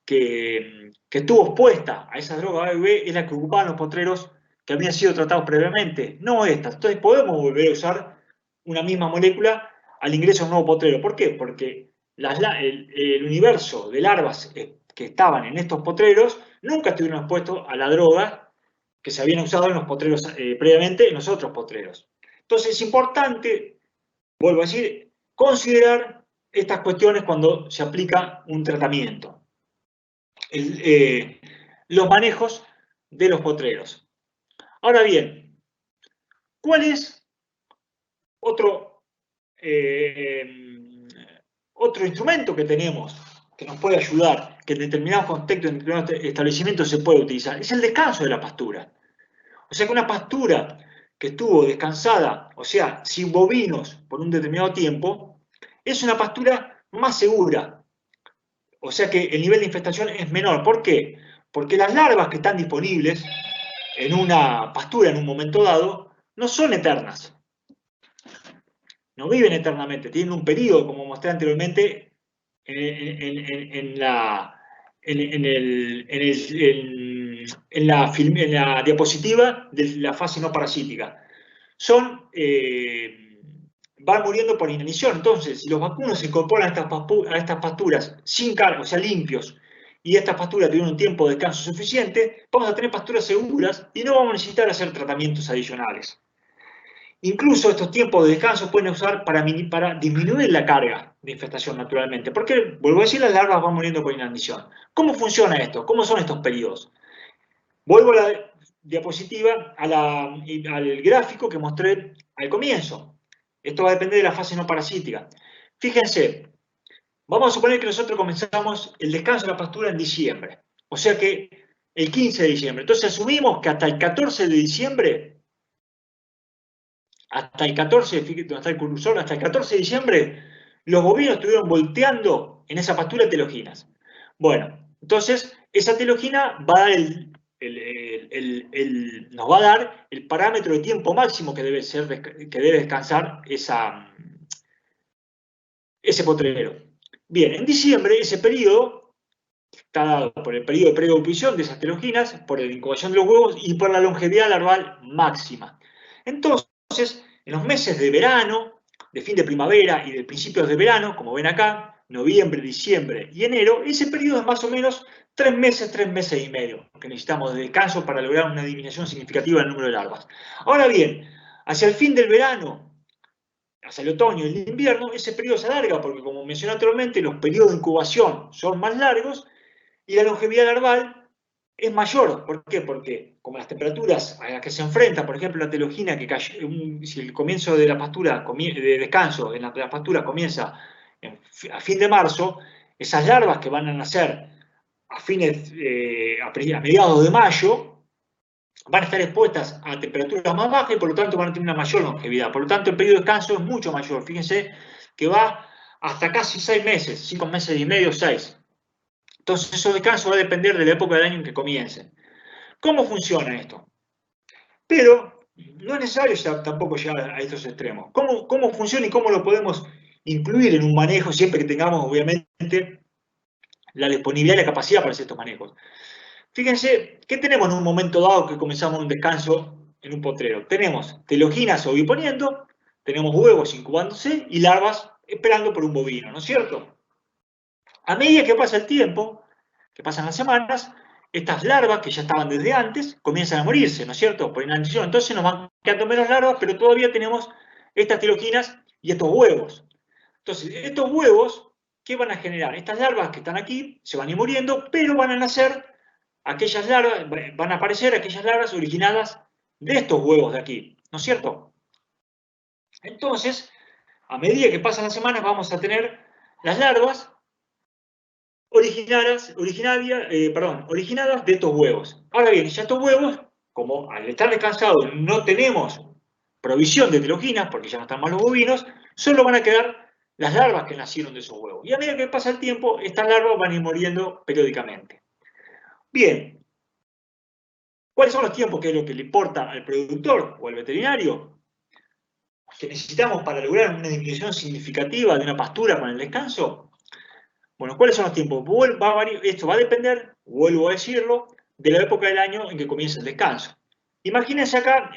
que estuvo expuesta a esa droga A y B es la que ocupaban los potreros que habían sido tratados previamente, no estas. Entonces podemos volver a usar una misma molécula al ingreso a un nuevo potrero. ¿Por qué? Porque el universo de larvas que estaban en estos potreros nunca estuvieron expuestos a la droga que se habían usado en los potreros previamente en los otros potreros. Entonces es importante, vuelvo a decir, considerar estas cuestiones cuando se aplica un tratamiento. Los manejos de los potreros. Ahora bien, ¿cuál es otro instrumento que tenemos que nos puede ayudar, que en determinados contextos, en determinados establecimientos se puede utilizar? Es el descanso de la pastura. O sea que una pastura que estuvo descansada, o sea, sin bovinos por un determinado tiempo, es una pastura más segura. O sea que el nivel de infestación es menor. ¿Por qué? Porque las larvas que están disponibles en una pastura en un momento dado no son eternas. No viven eternamente, tienen un periodo, como mostré anteriormente, en la diapositiva de la fase no parasítica. Van muriendo por inanición. Entonces, si los vacunos se incorporan a estas pasturas sin carga, o sea, limpios, y estas pasturas tienen un tiempo de descanso suficiente, vamos a tener pasturas seguras y no vamos a necesitar hacer tratamientos adicionales. Incluso estos tiempos de descanso pueden usar para disminuir la carga de infestación naturalmente, porque, vuelvo a decir, las larvas van muriendo por inanición. ¿Cómo funciona esto? ¿Cómo son estos periodos? Vuelvo a la diapositiva, al gráfico que mostré al comienzo. Esto va a depender de la fase no parasítica. Fíjense, vamos a suponer que nosotros comenzamos el descanso de la pastura en diciembre, o sea que el 15 de diciembre. Entonces asumimos que hasta el 14 de diciembre, hasta el 14, fíjate donde está el cursor, hasta el 14 de diciembre, los bovinos estuvieron volteando en esa pastura de teloginas. Bueno, entonces esa telogina va a dar nos va a dar el parámetro de tiempo máximo que debe descansar ese potrero. Bien, en diciembre ese periodo está dado por el periodo de preocupación de esas teloginas, por la incubación de los huevos y por la longevidad larval máxima. Entonces, en los meses de verano, de fin de primavera y de principios de verano, como ven acá, noviembre, diciembre y enero, ese periodo es más o menos 3 meses y medio, que necesitamos de descanso para lograr una disminución significativa del número de larvas. Ahora bien, hacia el fin del verano, hacia el otoño y el invierno, ese periodo se alarga porque, como mencioné anteriormente, los periodos de incubación son más largos y la longevidad larval es mayor. ¿Por qué? Porque como las temperaturas a las que se enfrenta, por ejemplo, la telogina, que cayó, si el comienzo de la pastura, de descanso en la pastura comienza a fin de marzo, esas larvas que van a nacer a mediados de mayo, van a estar expuestas a temperaturas más bajas y por lo tanto van a tener una mayor longevidad. Por lo tanto, el periodo de descanso es mucho mayor. Fíjense que va hasta casi 6 meses, 5 meses y medio, 6. Entonces, esos descansos va a depender de la época del año en que comiencen. ¿Cómo funciona esto? Pero no es necesario tampoco llegar a estos extremos. ¿Cómo funciona y cómo lo podemos incluir en un manejo siempre que tengamos, obviamente, la disponibilidad y la capacidad para hacer estos manejos? Fíjense, ¿qué tenemos en un momento dado que comenzamos un descanso en un potrero? Tenemos teloginas oviponiendo, tenemos huevos incubándose y larvas esperando por un bovino, ¿no es cierto? A medida que pasa el tiempo, que pasan las semanas, estas larvas que ya estaban desde antes comienzan a morirse, ¿no es cierto? Por inanición. Entonces nos van quedando menos larvas, pero todavía tenemos estas teloginas y estos huevos. Entonces, estos huevos, ¿qué van a generar? Estas larvas que están aquí se van a ir muriendo, pero van a nacer aquellas larvas, van a aparecer aquellas larvas originadas de estos huevos de aquí, ¿no es cierto? Entonces, a medida que pasan las semanas, vamos a tener las larvas originadas de estos huevos. Ahora bien, ya estos huevos, como al estar descansados no tenemos provisión de teloginas, porque ya no están más los bovinos, solo van a quedar las larvas que nacieron de esos huevos. Y a medida que pasa el tiempo, estas larvas van a ir muriendo periódicamente. Bien, ¿cuáles son los tiempos que es lo que le importa al productor o al veterinario? ¿Que necesitamos para lograr una disminución significativa de una pastura con el descanso? Bueno, ¿cuáles son los tiempos? Esto va a depender, vuelvo a decirlo, de la época del año en que comienza el descanso. Imagínense acá,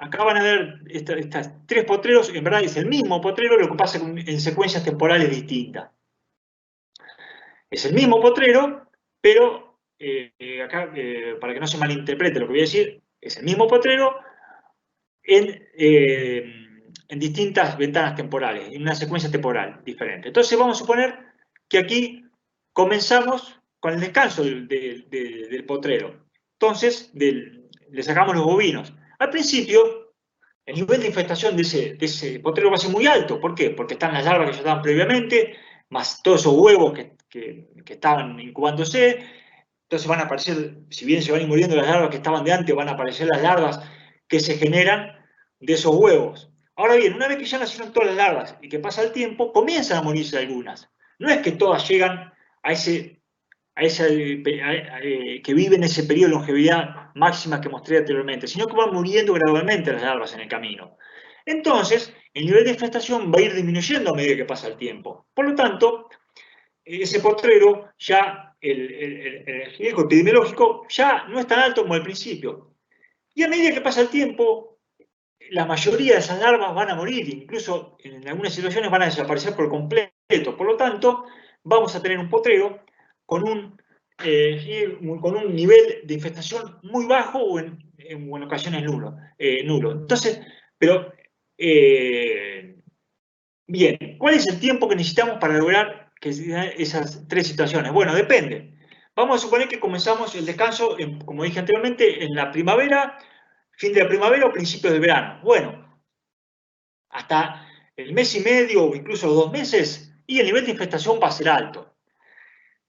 acá van a ver estas 3 potreros, en verdad es el mismo potrero, lo que pasa en secuencias temporales distintas. Es el mismo potrero, pero acá, para que no se malinterprete lo que voy a decir, es el mismo potrero en distintas ventanas temporales, en una secuencia temporal diferente. Entonces vamos a suponer que aquí comenzamos con el descanso del potrero. Entonces le sacamos los bovinos. Al principio, el nivel de infestación de ese potrero va a ser muy alto. ¿Por qué? Porque están las larvas que ya estaban previamente, más todos esos huevos que estaban incubándose, Entonces van a aparecer, si bien se van a ir muriendo las larvas que estaban de antes, van a aparecer las larvas que se generan de esos huevos. Ahora bien, una vez que ya nacieron todas las larvas y que pasa el tiempo, comienzan a morirse algunas. No es que todas llegan a ese que viven ese periodo de longevidad máxima que mostré anteriormente, sino que van muriendo gradualmente las larvas en el camino. Entonces, el nivel de infestación va a ir disminuyendo a medida que pasa el tiempo. Por lo tanto, ese potrero ya, el riesgo epidemiológico ya no es tan alto como al principio. Y a medida que pasa el tiempo, la mayoría de esas larvas van a morir, incluso en algunas situaciones van a desaparecer por completo. Por lo tanto, vamos a tener un potrero con un nivel de infestación muy bajo o en ocasiones nulo. Entonces, pero, bien, ¿cuál es el tiempo que necesitamos para lograr que esas tres situaciones? Bueno, depende. Vamos a suponer que comenzamos el descanso, como dije anteriormente, en la primavera, fin de la primavera o principios del verano. Bueno, hasta el mes y medio o incluso los 2 meses, y el nivel de infestación va a ser alto.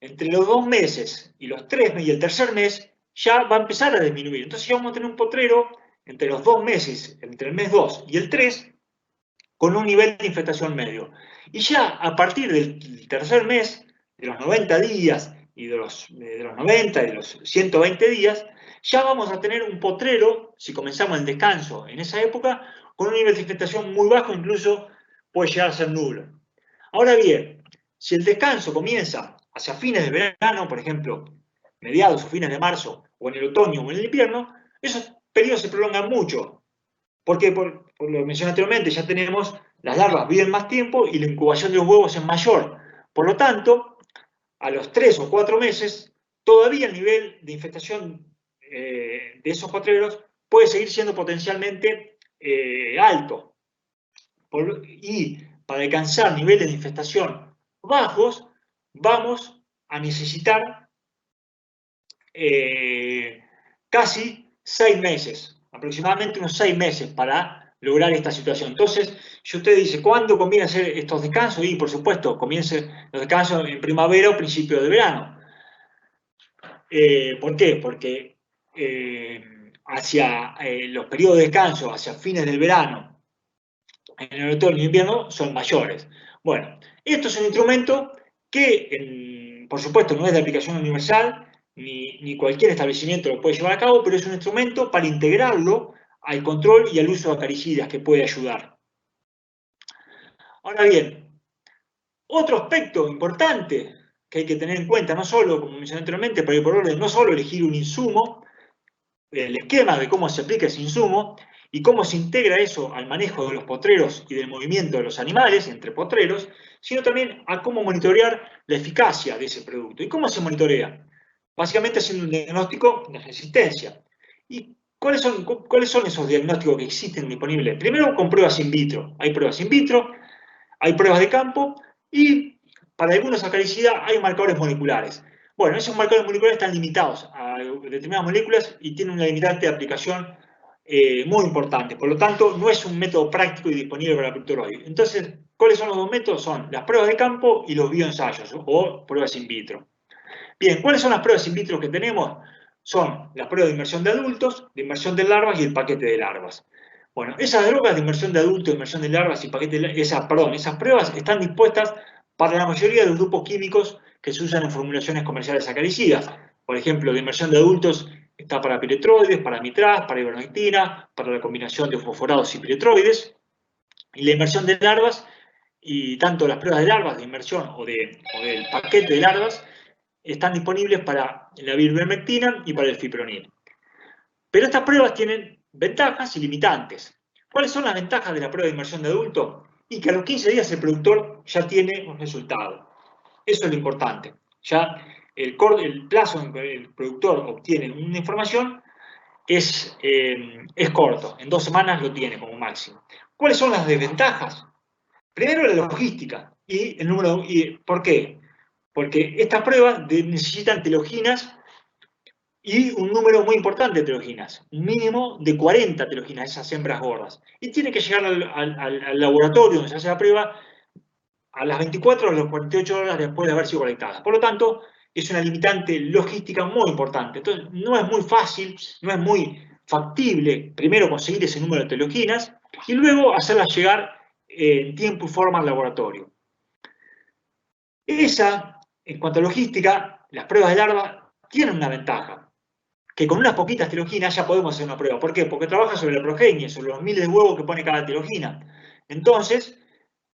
Entre los 2 meses y los 3 meses y el tercer mes, ya va a empezar a disminuir. Entonces ya vamos a tener un potrero entre los 2 meses, entre el mes 2 y el 3, con un nivel de infestación medio. Y ya a partir del tercer mes, de los 90 días y de los 90 y de los 120 días, ya vamos a tener un potrero, si comenzamos el descanso en esa época, con un nivel de infestación muy bajo, incluso puede llegar a ser nulo. Ahora bien, si el descanso comienza hacia fines de verano, por ejemplo, mediados o fines de marzo, o en el otoño o en el invierno, esos periodos se prolongan mucho. Porque, por lo que mencioné anteriormente, ya tenemos, las larvas viven más tiempo y la incubación de los huevos es mayor. Por lo tanto, a los 3 o 4 meses, todavía el nivel de infestación de esos potreros puede seguir siendo potencialmente alto. Y para alcanzar niveles de infestación bajos, vamos a necesitar casi 6 meses, aproximadamente unos 6 meses para lograr esta situación. Entonces, si usted dice, ¿cuándo conviene hacer estos descansos? Y, por supuesto, comience los descansos en primavera o principio de verano. ¿Por qué? Porque hacia los periodos de descanso, hacia fines del verano, en el otoño y invierno, son mayores. Bueno, esto es un instrumento que, por supuesto, no es de aplicación universal, ni cualquier establecimiento lo puede llevar a cabo, pero es un instrumento para integrarlo al control y al uso de acaricidas que puede ayudar. Ahora bien, otro aspecto importante que hay que tener en cuenta, no solo, como mencioné anteriormente, para ir por orden, no solo elegir un insumo, el esquema de cómo se aplica ese insumo y cómo se integra eso al manejo de los potreros y del movimiento de los animales entre potreros, sino también a cómo monitorear la eficacia de ese producto. ¿Y cómo se monitorea? Básicamente haciendo un diagnóstico de resistencia. ¿Y cuáles son esos diagnósticos que existen disponibles? Primero, con pruebas in vitro. Hay pruebas in vitro, hay pruebas de campo y para algunos acaricidas hay marcadores moleculares. Bueno, esos marcadores moleculares están limitados a determinadas moléculas y tienen una limitante de aplicación muy importante. Por lo tanto, no es un método práctico y disponible para Pictoroid. Entonces, ¿cuáles son los dos métodos? Son las pruebas de campo y los bioensayos o pruebas in vitro. Bien, ¿cuáles son las pruebas in vitro que tenemos? Son las pruebas de inmersión de adultos, de inmersión de larvas y el paquete de larvas. Bueno, esas drogas de inmersión de adultos, inmersión de larvas y paquete de esas pruebas están dispuestas para la mayoría de los grupos químicos que se usan en formulaciones comerciales acaricidas. Por ejemplo, de inmersión de adultos está para piretroides, para mitraz, para ivermectina, para la combinación de fosforados y piretroides. Y la inmersión de larvas, y tanto las pruebas de larvas de inmersión o del paquete de larvas, están disponibles para la ivermectina y para el fipronil. Pero estas pruebas tienen ventajas y limitantes. ¿Cuáles son las ventajas de la prueba de inmersión de adulto? Y que a los 15 días el productor ya tiene un resultado. Eso es lo importante. Ya el plazo en que el productor obtiene una información es corto. En 2 semanas lo tiene como máximo. ¿Cuáles son las desventajas? Primero, la logística. ¿Por qué? Porque estas pruebas necesitan teloginas y un número muy importante de teloginas, un mínimo de 40 teloginas, esas hembras gordas. Y tiene que llegar al laboratorio donde se hace la prueba a las 24 o a las 48 horas después de haber sido colectadas. Por lo tanto, es una limitante logística muy importante. Entonces, no es muy fácil, no es muy factible, primero conseguir ese número de teloginas y luego hacerlas llegar en tiempo y forma al laboratorio. En cuanto a logística, las pruebas de larva tienen una ventaja, que con unas poquitas teloginas ya podemos hacer una prueba. ¿Por qué? Porque trabaja sobre la progenie, sobre los miles de huevos que pone cada telogina. Entonces,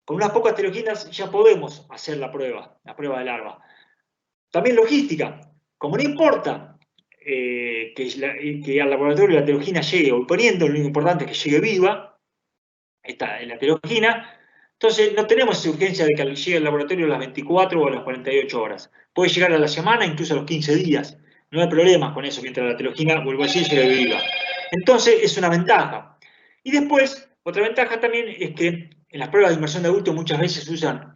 con unas pocas teloginas ya podemos hacer la prueba de larva. También logística. Como no importa que al laboratorio la telogina llegue o poniendo, lo importante es que llegue viva, la telogina, entonces no tenemos esa urgencia de que llegue al laboratorio a las 24 o a las 48 horas. Puede llegar a la semana, incluso a los 15 días. No hay problema con eso mientras la telogina, vuelvo a decir, llegue viva. Entonces es una ventaja. Y después, otra ventaja también es que en las pruebas de inmersión de adultos muchas veces usan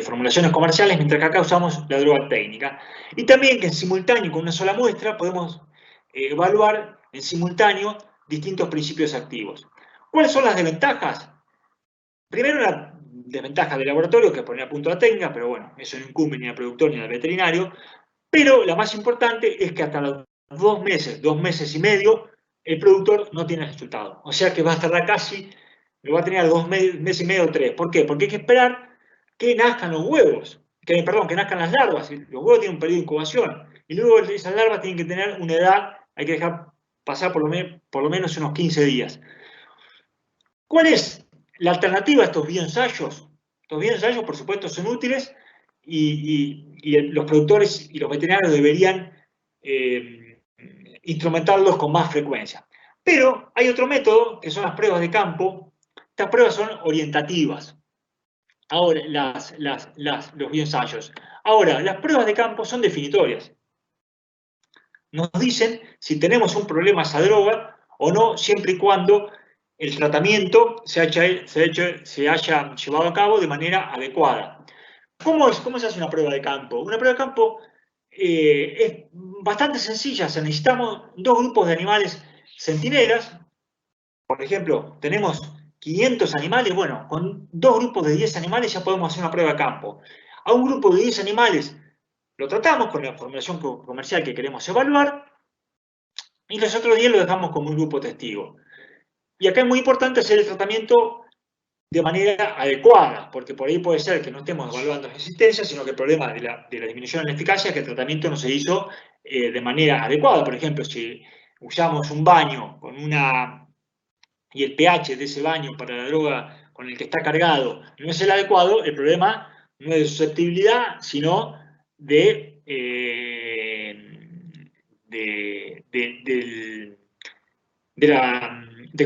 formulaciones comerciales, mientras que acá usamos la droga técnica. Y también que en simultáneo, con una sola muestra, podemos evaluar en simultáneo distintos principios activos. ¿Cuáles son las desventajas? Primero, la desventaja del laboratorio, que es poner a punto la técnica, pero bueno, eso no incumbe ni al productor ni al veterinario. Pero la más importante es que hasta los 2 meses y medio, el productor no tiene resultado. O sea que va a tardar casi, lo va a tener a 2 meses y medio o 3. ¿Por qué? Porque hay que esperar que nazcan los huevos, que nazcan las larvas. Los huevos tienen un periodo de incubación. Y luego esas larvas tienen que tener una edad, hay que dejar pasar por lo menos unos 15 días. ¿Cuál es la alternativa a estos bioensayos? Estos bioensayos, por supuesto, son útiles y los productores y los veterinarios deberían instrumentarlos con más frecuencia. Pero hay otro método, que son las pruebas de campo. Estas pruebas son orientativas. Ahora, los bioensayos. Ahora, las pruebas de campo son definitorias. Nos dicen si tenemos un problema a esa droga o no, siempre y cuando el tratamiento se haya llevado a cabo de manera adecuada. ¿Cómo se hace una prueba de campo? Una prueba de campo es bastante sencilla. Necesitamos 2 grupos de animales centinelas. Por ejemplo, tenemos 500 animales. Bueno, con 2 grupos de 10 animales ya podemos hacer una prueba de campo. A un grupo de 10 animales lo tratamos con la formulación comercial que queremos evaluar y los otros 10 lo dejamos como un grupo testigo. Y acá es muy importante hacer el tratamiento de manera adecuada, porque por ahí puede ser que no estemos evaluando resistencia, sino que el problema de la disminución en la eficacia es que el tratamiento no se hizo de manera adecuada. Por ejemplo, si usamos un baño y el pH de ese baño para la droga con el que está cargado no es el adecuado, el problema no es de susceptibilidad, sino de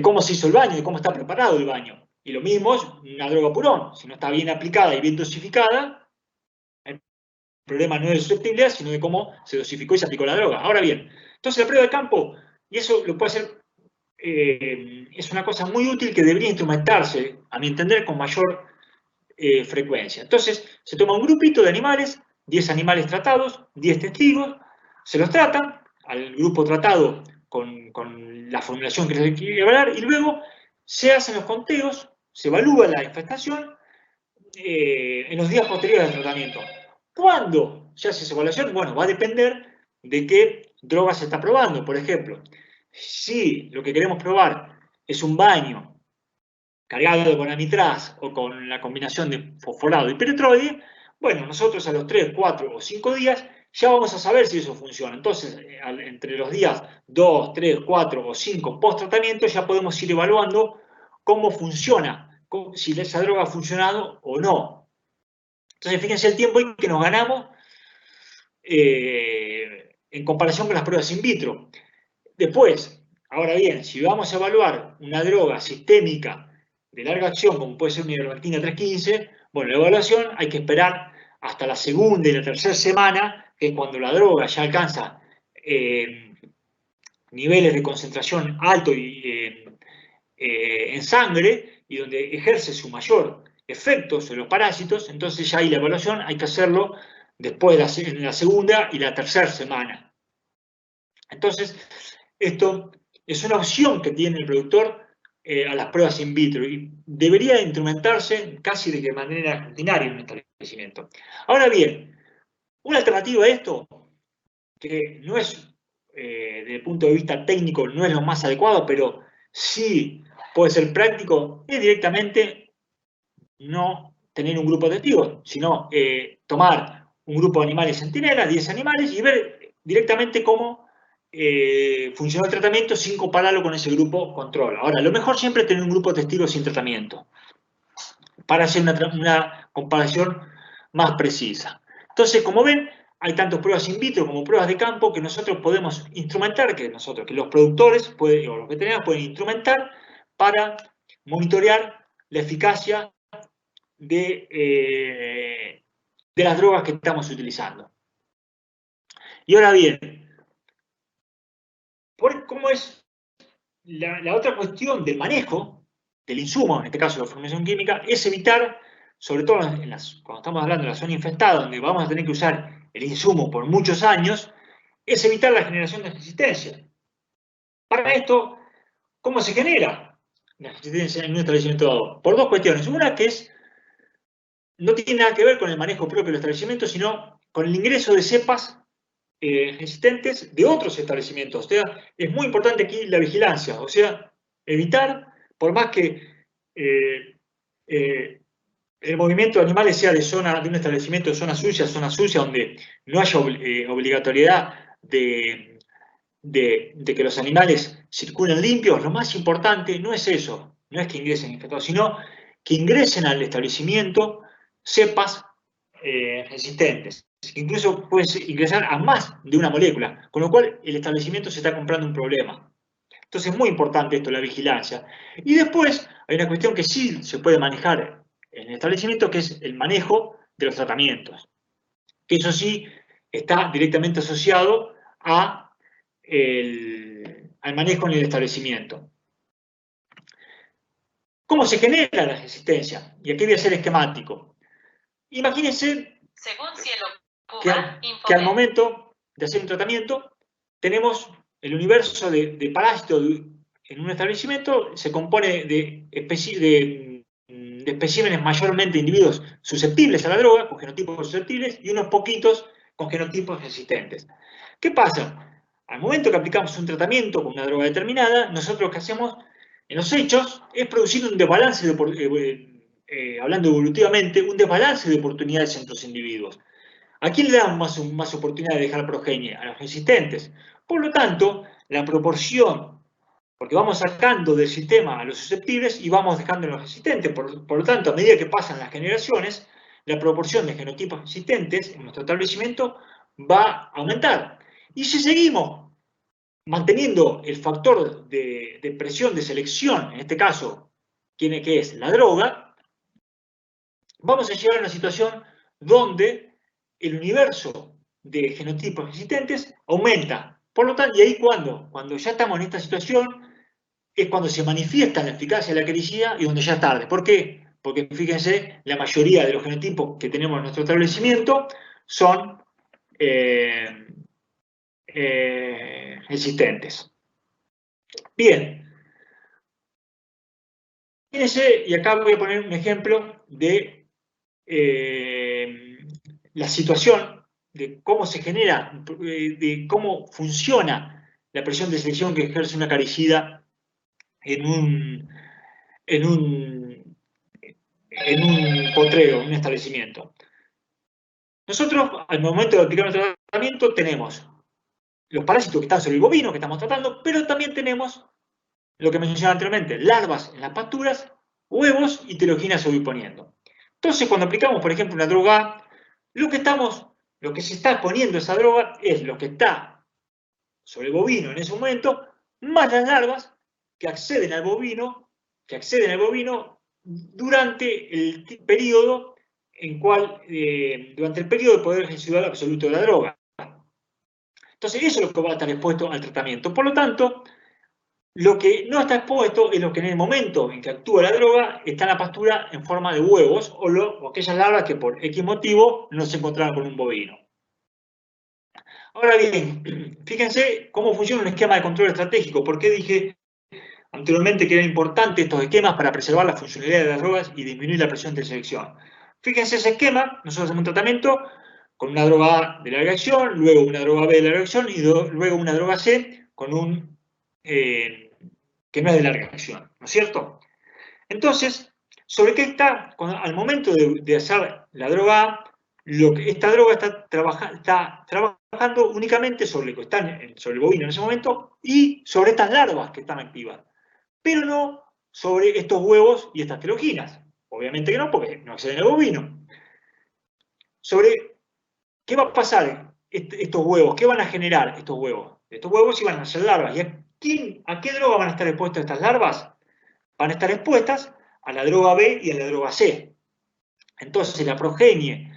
cómo se hizo el baño, de cómo está preparado el baño. Y lo mismo es una droga purón. Si no está bien aplicada y bien dosificada, el problema no es de susceptibilidad, sino de cómo se dosificó y se aplicó la droga. Ahora bien, entonces la prueba de campo, y eso lo puede hacer, es una cosa muy útil que debería instrumentarse, a mi entender, con mayor frecuencia. Entonces, se toma un grupito de animales, 10 animales tratados, 10 testigos, se los tratan, al grupo tratado con la formulación que se quiere evaluar, y luego se hacen los conteos, se evalúa la infestación en los días posteriores al tratamiento. ¿Cuándo se hace esa evaluación? Bueno, va a depender de qué droga se está probando. Por ejemplo, si lo que queremos probar es un baño cargado con amitraz o con la combinación de fosforado y penetroide, bueno, nosotros a los 3, 4 o 5 días ya vamos a saber si eso funciona. Entonces, entre los días 2, 3, 4 o 5 post-tratamiento ya podemos ir evaluando cómo funciona, si esa droga ha funcionado o no. Entonces, fíjense el tiempo que nos ganamos en comparación con las pruebas in vitro. Después, ahora bien, si vamos a evaluar una droga sistémica de larga acción, como puede ser una ivermectina 315, bueno, la evaluación hay que esperar hasta la segunda y la tercera semana, que es cuando la droga ya alcanza niveles de concentración alto en sangre y donde ejerce su mayor efecto sobre los parásitos. Entonces ya ahí la evaluación hay que hacerlo después de la segunda y la tercera semana. Entonces, esto es una opción que tiene el productor a las pruebas in vitro y debería instrumentarse casi de manera rutinaria en un establecimiento. Ahora bien, una alternativa a esto, que no es, desde el punto de vista técnico, no es lo más adecuado, pero sí puede ser práctico, es directamente no tener un grupo de testigos, sino tomar un grupo de animales centinela, 10 animales, y ver directamente cómo funcionó el tratamiento sin compararlo con ese grupo control. Ahora, lo mejor siempre es tener un grupo de testigos sin tratamiento, para hacer una comparación más precisa. Entonces, como ven, hay tanto pruebas in vitro como pruebas de campo que nosotros podemos instrumentar, que los productores o los veterinarios pueden instrumentar para monitorear la eficacia de las drogas que estamos utilizando. Y ahora bien, ¿cómo es la otra cuestión del manejo del insumo, en este caso la formación química, es evitar, sobre todo cuando estamos hablando de la zona infestada, donde vamos a tener que usar el insumo por muchos años, es evitar la generación de resistencia. Para esto, ¿cómo se genera la resistencia en un establecimiento dado? Por dos cuestiones. Una que no tiene nada que ver con el manejo propio del establecimiento, sino con el ingreso de cepas resistentes de otros establecimientos. O sea, es muy importante aquí la vigilancia, o sea, evitar, por más que el movimiento de animales sea de un establecimiento de zona sucia, donde no haya obligatoriedad de que los animales circulen limpios, lo más importante no es eso, no es que ingresen infectados, sino que ingresen al establecimiento cepas resistentes, que incluso pueden ingresar a más de una molécula, con lo cual el establecimiento se está comprando un problema. Entonces es muy importante esto, la vigilancia. Y después hay una cuestión que sí se puede manejar en el establecimiento, que es el manejo de los tratamientos. Que eso sí está directamente asociado al manejo en el establecimiento. ¿Cómo se genera la resistencia? Y aquí voy a ser esquemático. Imagínense que al momento de hacer un tratamiento tenemos el universo de parásitos en un establecimiento, se compone de especímenes mayormente individuos susceptibles a la droga, con genotipos susceptibles, y unos poquitos con genotipos resistentes. ¿Qué pasa? Al momento que aplicamos un tratamiento con una droga determinada, nosotros lo que hacemos en los hechos es producir un desbalance, hablando evolutivamente, un desbalance de oportunidades entre los individuos. ¿A quién le damos más oportunidad de dejar progenie? A los resistentes. Por lo tanto, la proporción, porque vamos sacando del sistema a los susceptibles y vamos dejando a los resistentes. Por lo tanto, a medida que pasan las generaciones, la proporción de genotipos resistentes en nuestro establecimiento va a aumentar. Y si seguimos manteniendo el factor de presión de selección, en este caso, que es la droga, vamos a llegar a una situación donde el universo de genotipos resistentes aumenta. Por lo tanto, y ahí cuando ya estamos en esta situación, es cuando se manifiesta la eficacia de la acaricida y donde ya es tarde. ¿Por qué? Porque fíjense, la mayoría de los genotipos que tenemos en nuestro establecimiento son resistentes. Bien. Fíjense, y acá voy a poner un ejemplo de la situación, de cómo se genera, de cómo funciona la presión de selección que ejerce una acaricida en un potrero, en un establecimiento. Nosotros, al momento de aplicar nuestro tratamiento, tenemos los parásitos que están sobre el bovino que estamos tratando, pero también tenemos lo que mencionaba anteriormente, larvas en las pasturas, huevos y teloginas sobreponiendo. Entonces, cuando aplicamos, por ejemplo, una droga, lo que se está poniendo esa droga es lo que está sobre el bovino en ese momento, más las larvas que acceden al bovino durante el periodo durante el periodo de poder residual absoluto de la droga. Entonces, eso es lo que va a estar expuesto al tratamiento. Por lo tanto, lo que no está expuesto es lo que en el momento en que actúa la droga está en la pastura en forma de huevos o aquellas larvas que por X motivo no se encontraban con un bovino. Ahora bien, fíjense cómo funciona un esquema de control estratégico. ¿Por qué dije anteriormente que eran importantes estos esquemas para preservar la funcionalidad de las drogas y disminuir la presión de selección. Fíjense ese esquema, nosotros hacemos un tratamiento con una droga A de larga acción, luego una droga B de larga acción y luego una droga C con un que no es de larga acción, ¿no es cierto? Entonces, ¿sobre qué está? Al momento de hacer la droga A, esta droga está trabajando únicamente sobre lo que está sobre el bovino en ese momento y sobre estas larvas que están activas, pero no sobre estos huevos y estas teloginas. Obviamente que no, porque no acceden al bovino. Sobre qué va a pasar estos huevos, qué van a generar estos huevos. Estos huevos iban a ser larvas. ¿Y a qué droga van a estar expuestas estas larvas? Van a estar expuestas a la droga B y a la droga C. Entonces la progenie,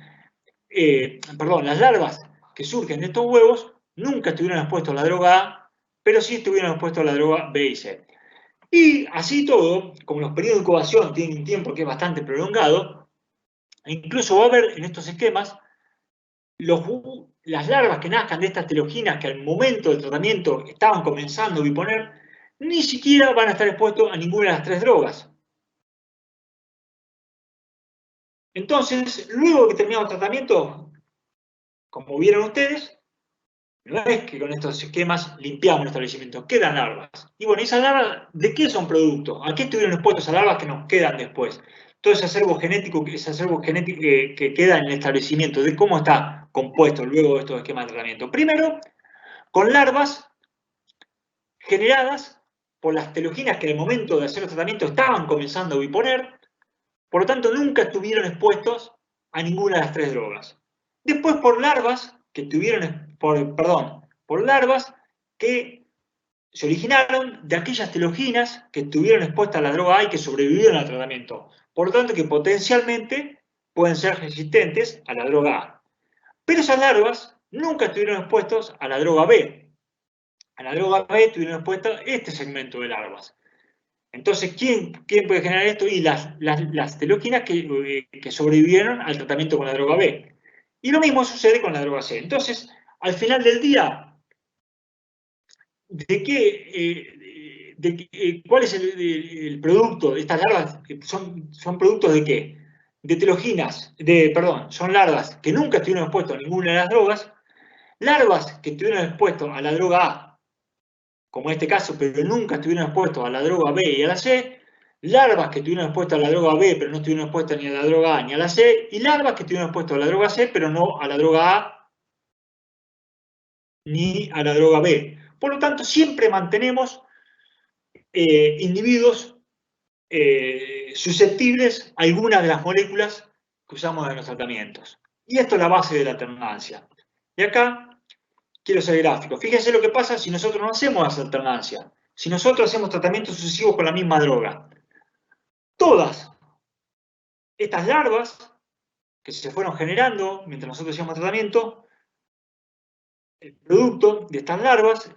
las larvas que surgen de estos huevos nunca estuvieron expuestos a la droga A, pero sí estuvieron expuestos a la droga B y C. Y así todo, como los periodos de incubación tienen un tiempo que es bastante prolongado, incluso va a haber en estos esquemas las larvas que nazcan de estas teloginas que al momento del tratamiento estaban comenzando a biponer, ni siquiera van a estar expuestos a ninguna de las tres drogas. Entonces, luego que terminamos el tratamiento, como vieron ustedes, no es que con estos esquemas limpiamos el establecimiento, quedan larvas. Y bueno, ¿esas larvas de qué son producto? ¿A qué estuvieron expuestos esas larvas que nos quedan después? Todo ese acervo genético que queda en el establecimiento, de cómo está compuesto luego de estos esquemas de tratamiento. Primero, con larvas generadas por las teloginas que en el momento de hacer el tratamiento estaban comenzando a biponer, por lo tanto nunca estuvieron expuestos a ninguna de las tres drogas. Después por larvas que larvas que se originaron de aquellas teloginas que estuvieron expuestas a la droga A y que sobrevivieron al tratamiento. Por lo tanto, que potencialmente pueden ser resistentes a la droga A. Pero esas larvas nunca estuvieron expuestos a la droga B. A la droga B estuvieron expuestos este segmento de larvas. Entonces, ¿quién puede generar esto? Y las teloginas que sobrevivieron al tratamiento con la droga B. Y lo mismo sucede con la droga C. Entonces, al final del día, ¿cuál es el producto de estas larvas? ¿Son productos de qué? De teloginas, son larvas que nunca estuvieron expuestas a ninguna de las drogas, larvas que estuvieron expuestas a la droga A, como en este caso, pero nunca estuvieron expuestos a la droga B y a la C, larvas que estuvieron expuestas a la droga B, pero no estuvieron expuestas ni a la droga A ni a la C, y larvas que estuvieron expuestas a la droga C, pero no a la droga A ni a la droga B. Por lo tanto, siempre mantenemos individuos susceptibles a alguna de las moléculas que usamos en los tratamientos. Y esto es la base de la alternancia. Y acá quiero hacer gráfico. Fíjense lo que pasa si nosotros no hacemos esa alternancia. Si nosotros hacemos tratamientos sucesivos con la misma droga. Todas estas larvas que se fueron generando mientras nosotros hacíamos tratamiento, el producto de estas larvas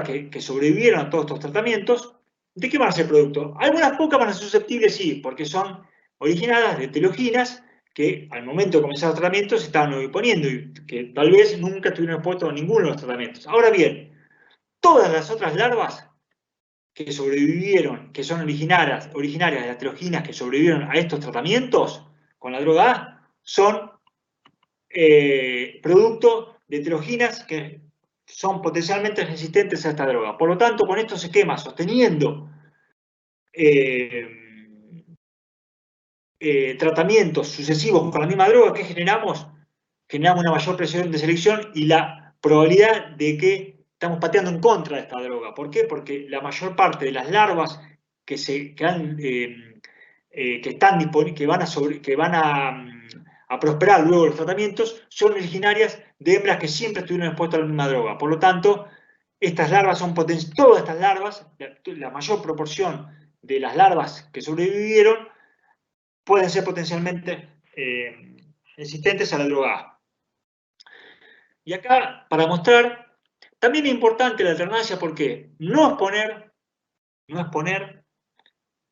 que sobrevivieron a todos estos tratamientos, ¿de qué van a ser producto? Algunas pocas van a ser susceptibles, sí, porque son originadas de teloginas que al momento de comenzar el tratamiento se estaban oponiendo y que tal vez nunca estuvieron expuestos a ninguno de los tratamientos. Ahora bien, todas las otras larvas que sobrevivieron, que son originarias de las teloginas que sobrevivieron a estos tratamientos con la droga A, son producto de teloginas que son potencialmente resistentes a esta droga. Por lo tanto, con estos esquemas, sosteniendo tratamientos sucesivos con la misma droga, ¿qué generamos? Generamos una mayor presión de selección y la probabilidad de que estamos pateando en contra de esta droga. ¿Por qué? Porque la mayor parte de las larvas que van a prosperar luego de los tratamientos son originarias de hembras que siempre estuvieron expuestas a la misma droga. Por lo tanto, estas larvas todas estas larvas, la mayor proporción de las larvas que sobrevivieron, pueden ser potencialmente resistentes a la droga A. Y acá, para mostrar, también es importante la alternancia porque no exponer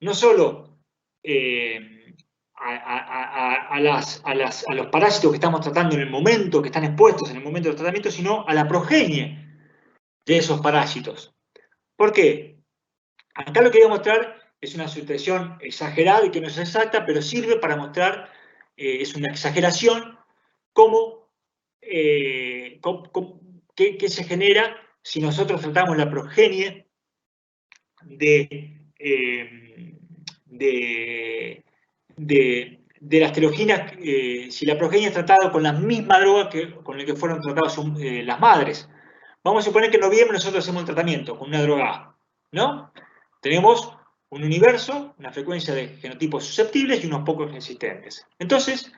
no solo a los parásitos que estamos tratando en el momento, que están expuestos en el momento del tratamiento, sino a la progenie de esos parásitos. ¿Por qué? Acá lo que voy a mostrar es una situación exagerada y que no es exacta, pero sirve para mostrar, es una exageración, qué se genera si nosotros tratamos la progenie de las teloginas, si la progenie es tratada con la misma droga con la que fueron tratadas las madres. Vamos a suponer que en noviembre nosotros hacemos un tratamiento con una droga A, ¿no? Tenemos un universo, una frecuencia de genotipos susceptibles y unos pocos resistentes. Entonces,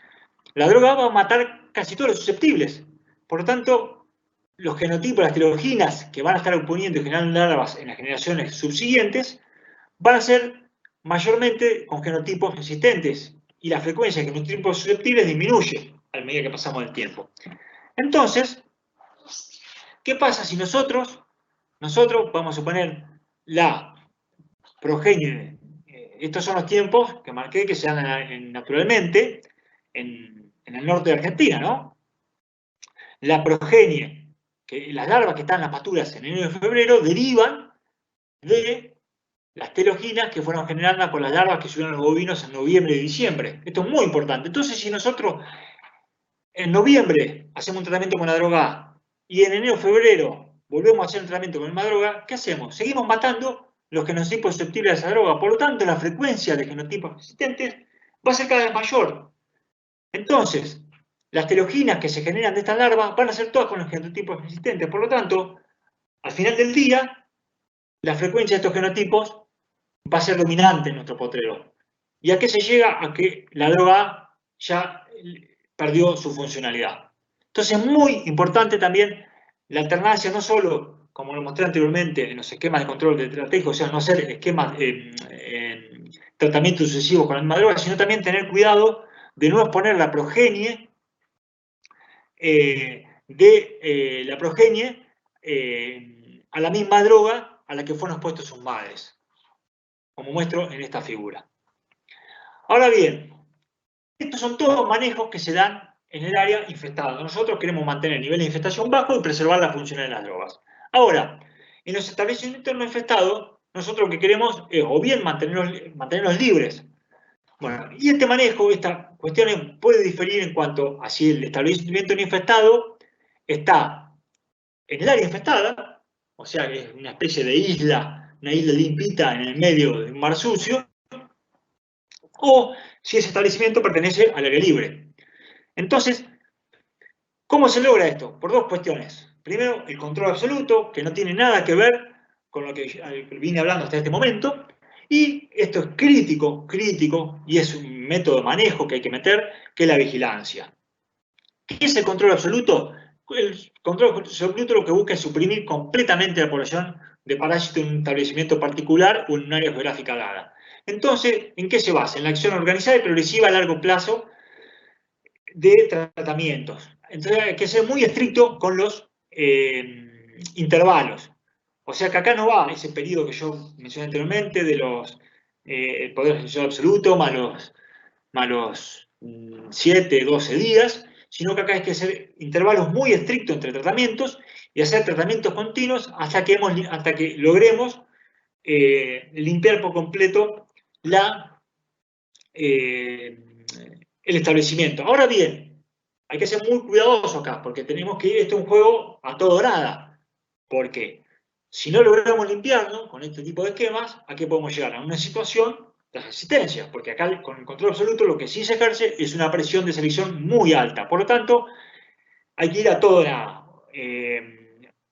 la droga A va a matar casi todos los susceptibles. Por lo tanto, los genotipos, las teloginas que van a estar oponiendo y generando larvas en las generaciones subsiguientes, van a ser mayormente con genotipos resistentes y la frecuencia de genotipos susceptibles disminuye a medida que pasamos el tiempo. Entonces, ¿qué pasa si nosotros vamos a suponer la progenie? Estos son los tiempos que marqué que se dan naturalmente en el norte de Argentina, ¿no? La progenie, las larvas que están en las pasturas en enero y febrero, derivan de las teloginas que fueron generadas por las larvas que subieron los bovinos en noviembre y diciembre. Esto es muy importante. Entonces, si nosotros en noviembre hacemos un tratamiento con la droga A y en enero o febrero volvemos a hacer un tratamiento con la misma droga, ¿qué hacemos? Seguimos matando los genotipos susceptibles a esa droga. Por lo tanto, la frecuencia de genotipos resistentes va a ser cada vez mayor. Entonces, las teloginas que se generan de estas larvas van a ser todas con los genotipos resistentes. Por lo tanto, al final del día, la frecuencia de estos genotipos va a ser dominante en nuestro potrero. ¿Y a qué se llega? A que la droga A ya perdió su funcionalidad. Entonces es muy importante también la alternancia, no solo, como lo mostré anteriormente, en los esquemas de control de estrategia, o sea, no hacer esquemas tratamientos sucesivos con la misma droga, sino también tener cuidado de no exponer la progenie a la misma droga a la que fueron expuestos sus madres, como muestro en esta figura. Ahora bien, estos son todos manejos que se dan en el área infestada. Nosotros queremos mantener el nivel de infestación bajo y preservar la función de las drogas. Ahora, en los establecimientos no infestados, nosotros lo que queremos es o bien mantenerlos libres. Bueno, y este manejo, esta cuestión puede diferir en cuanto a si el establecimiento no infestado está en el área infestada, o sea, que es una especie de isla, una isla limpita en el medio de un mar sucio, o si ese establecimiento pertenece al área libre. Entonces, ¿cómo se logra esto? Por dos cuestiones. Primero, el control absoluto, que no tiene nada que ver con lo que vine hablando hasta este momento, y esto es crítico, y es un método de manejo que hay que meter, que es la vigilancia. ¿Qué es el control absoluto? El control absoluto lo que busca es suprimir completamente la población de parásitos en un establecimiento particular o en un área geográfica dada. Entonces, ¿en qué se basa? En la acción organizada y progresiva a largo plazo de tratamientos. Entonces hay que ser muy estricto con los intervalos. O sea que acá no va ese periodo que yo mencioné anteriormente de los poder ejecutor absoluto más los 7, 12 días, sino que acá hay que hacer intervalos muy estrictos entre tratamientos y hacer tratamientos continuos hasta que logremos limpiar por completo el establecimiento. Ahora bien, hay que ser muy cuidadoso acá, porque tenemos que ir, esto es un juego a todo o nada, porque si no logramos limpiarlo con este tipo de esquemas, ¿a qué podemos llegar? A una situación de resistencia, porque acá con el control absoluto lo que sí se ejerce es una presión de selección muy alta. Por lo tanto, hay que ir a todo o nada.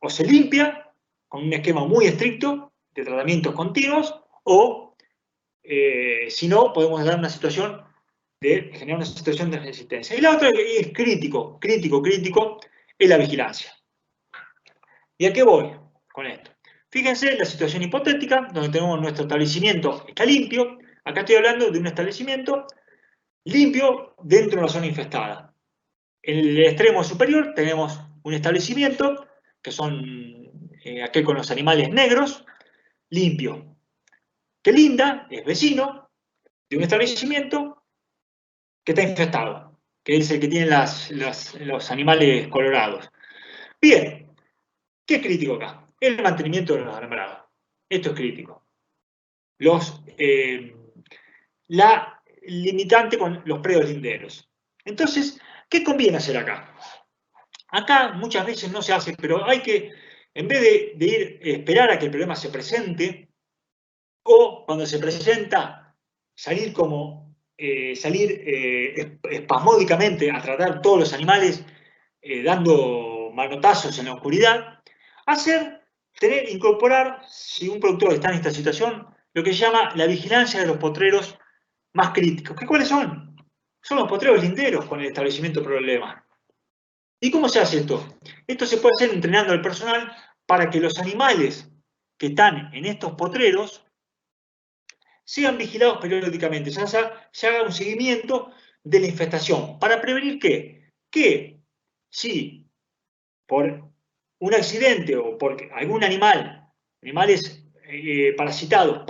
O se limpia con un esquema muy estricto de tratamientos continuos, o si no, podemos dar una situación de generar una situación de resistencia. Y la otra es crítico, es la vigilancia. ¿Y a qué voy con esto? Fíjense la situación hipotética, donde tenemos nuestro establecimiento, está limpio. Acá estoy hablando de un establecimiento limpio dentro de una zona infestada. En el extremo superior tenemos un establecimiento, que son aquel con los animales negros, limpio. Que linda, es vecino de un establecimiento que está infestado, que es el que tiene los animales colorados. Bien, ¿qué es crítico acá? El mantenimiento de los alambrados. Esto es crítico. la limitante con los predios linderos. Entonces, ¿qué conviene hacer acá? Acá muchas veces no se hace, pero hay que, en vez de ir esperar a que el problema se presente, o cuando se presenta, salir espasmódicamente a tratar todos los animales dando manotazos en la oscuridad, incorporar, si un productor está en esta situación, lo que se llama la vigilancia de los potreros más críticos. ¿Cuáles son? Son los potreros linderos con el establecimiento problema. ¿Y cómo se hace esto? Esto se puede hacer entrenando al personal para que los animales que están en estos potreros sean vigilados periódicamente, se haga un seguimiento de la infestación. ¿Para prevenir qué? Que si por un accidente o porque algún animales parasitados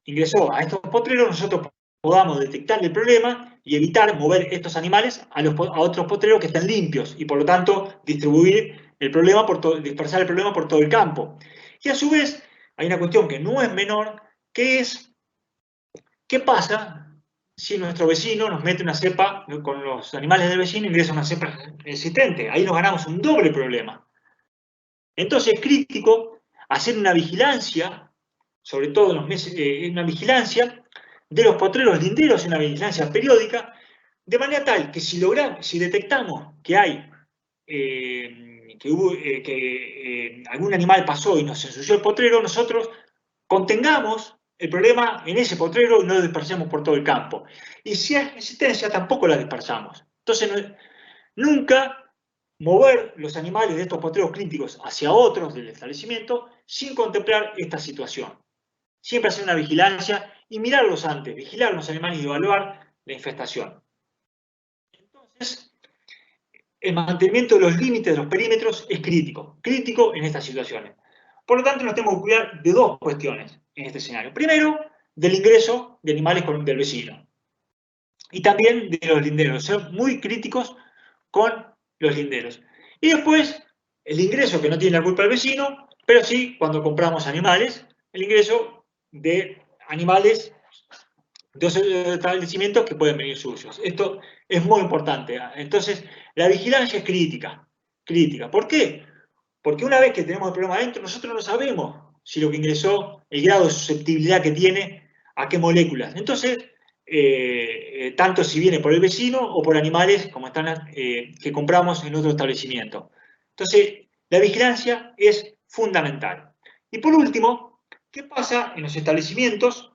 ingresó a estos potreros, nosotros podamos detectar el problema y evitar mover estos animales a otros potreros que estén limpios y por lo tanto dispersar el problema por todo el campo. Y a su vez hay una cuestión que no es menor, que es ¿qué pasa si nuestro vecino nos mete una cepa con los animales del vecino, ingresa una cepa existente? Ahí nos ganamos un doble problema. Entonces es crítico hacer una vigilancia, sobre todo en los meses, una vigilancia de los potreros linderos, una vigilancia periódica, de manera tal que si detectamos que hay algún animal pasó y nos ensució el potrero, nosotros contengamos el problema en ese potrero y no lo dispersemos por todo el campo. Y si hay resistencia, tampoco la dispersamos. Entonces, nunca mover los animales de estos potreros críticos hacia otros del establecimiento sin contemplar esta situación. Siempre hacer una vigilancia y mirarlos antes, vigilar los animales y evaluar la infestación. Entonces, el mantenimiento de los límites de los perímetros es crítico en estas situaciones. Por lo tanto, nos tenemos que cuidar de dos cuestiones en este escenario. Primero, del ingreso de animales del vecino. Y también de los linderos. Ser muy críticos con los linderos. Y después, el ingreso que no tiene la culpa el vecino, pero sí, cuando compramos animales, el ingreso de animales de otros establecimientos que pueden venir sucios. Esto es muy importante. Entonces, la vigilancia es crítica. ¿Por qué? Porque una vez que tenemos el problema adentro, nosotros no sabemos si lo que ingresó, el grado de susceptibilidad que tiene, a qué moléculas. Entonces, tanto si viene por el vecino o por animales como que compramos en otro establecimiento. Entonces, la vigilancia es fundamental. Y por último, ¿qué pasa en los establecimientos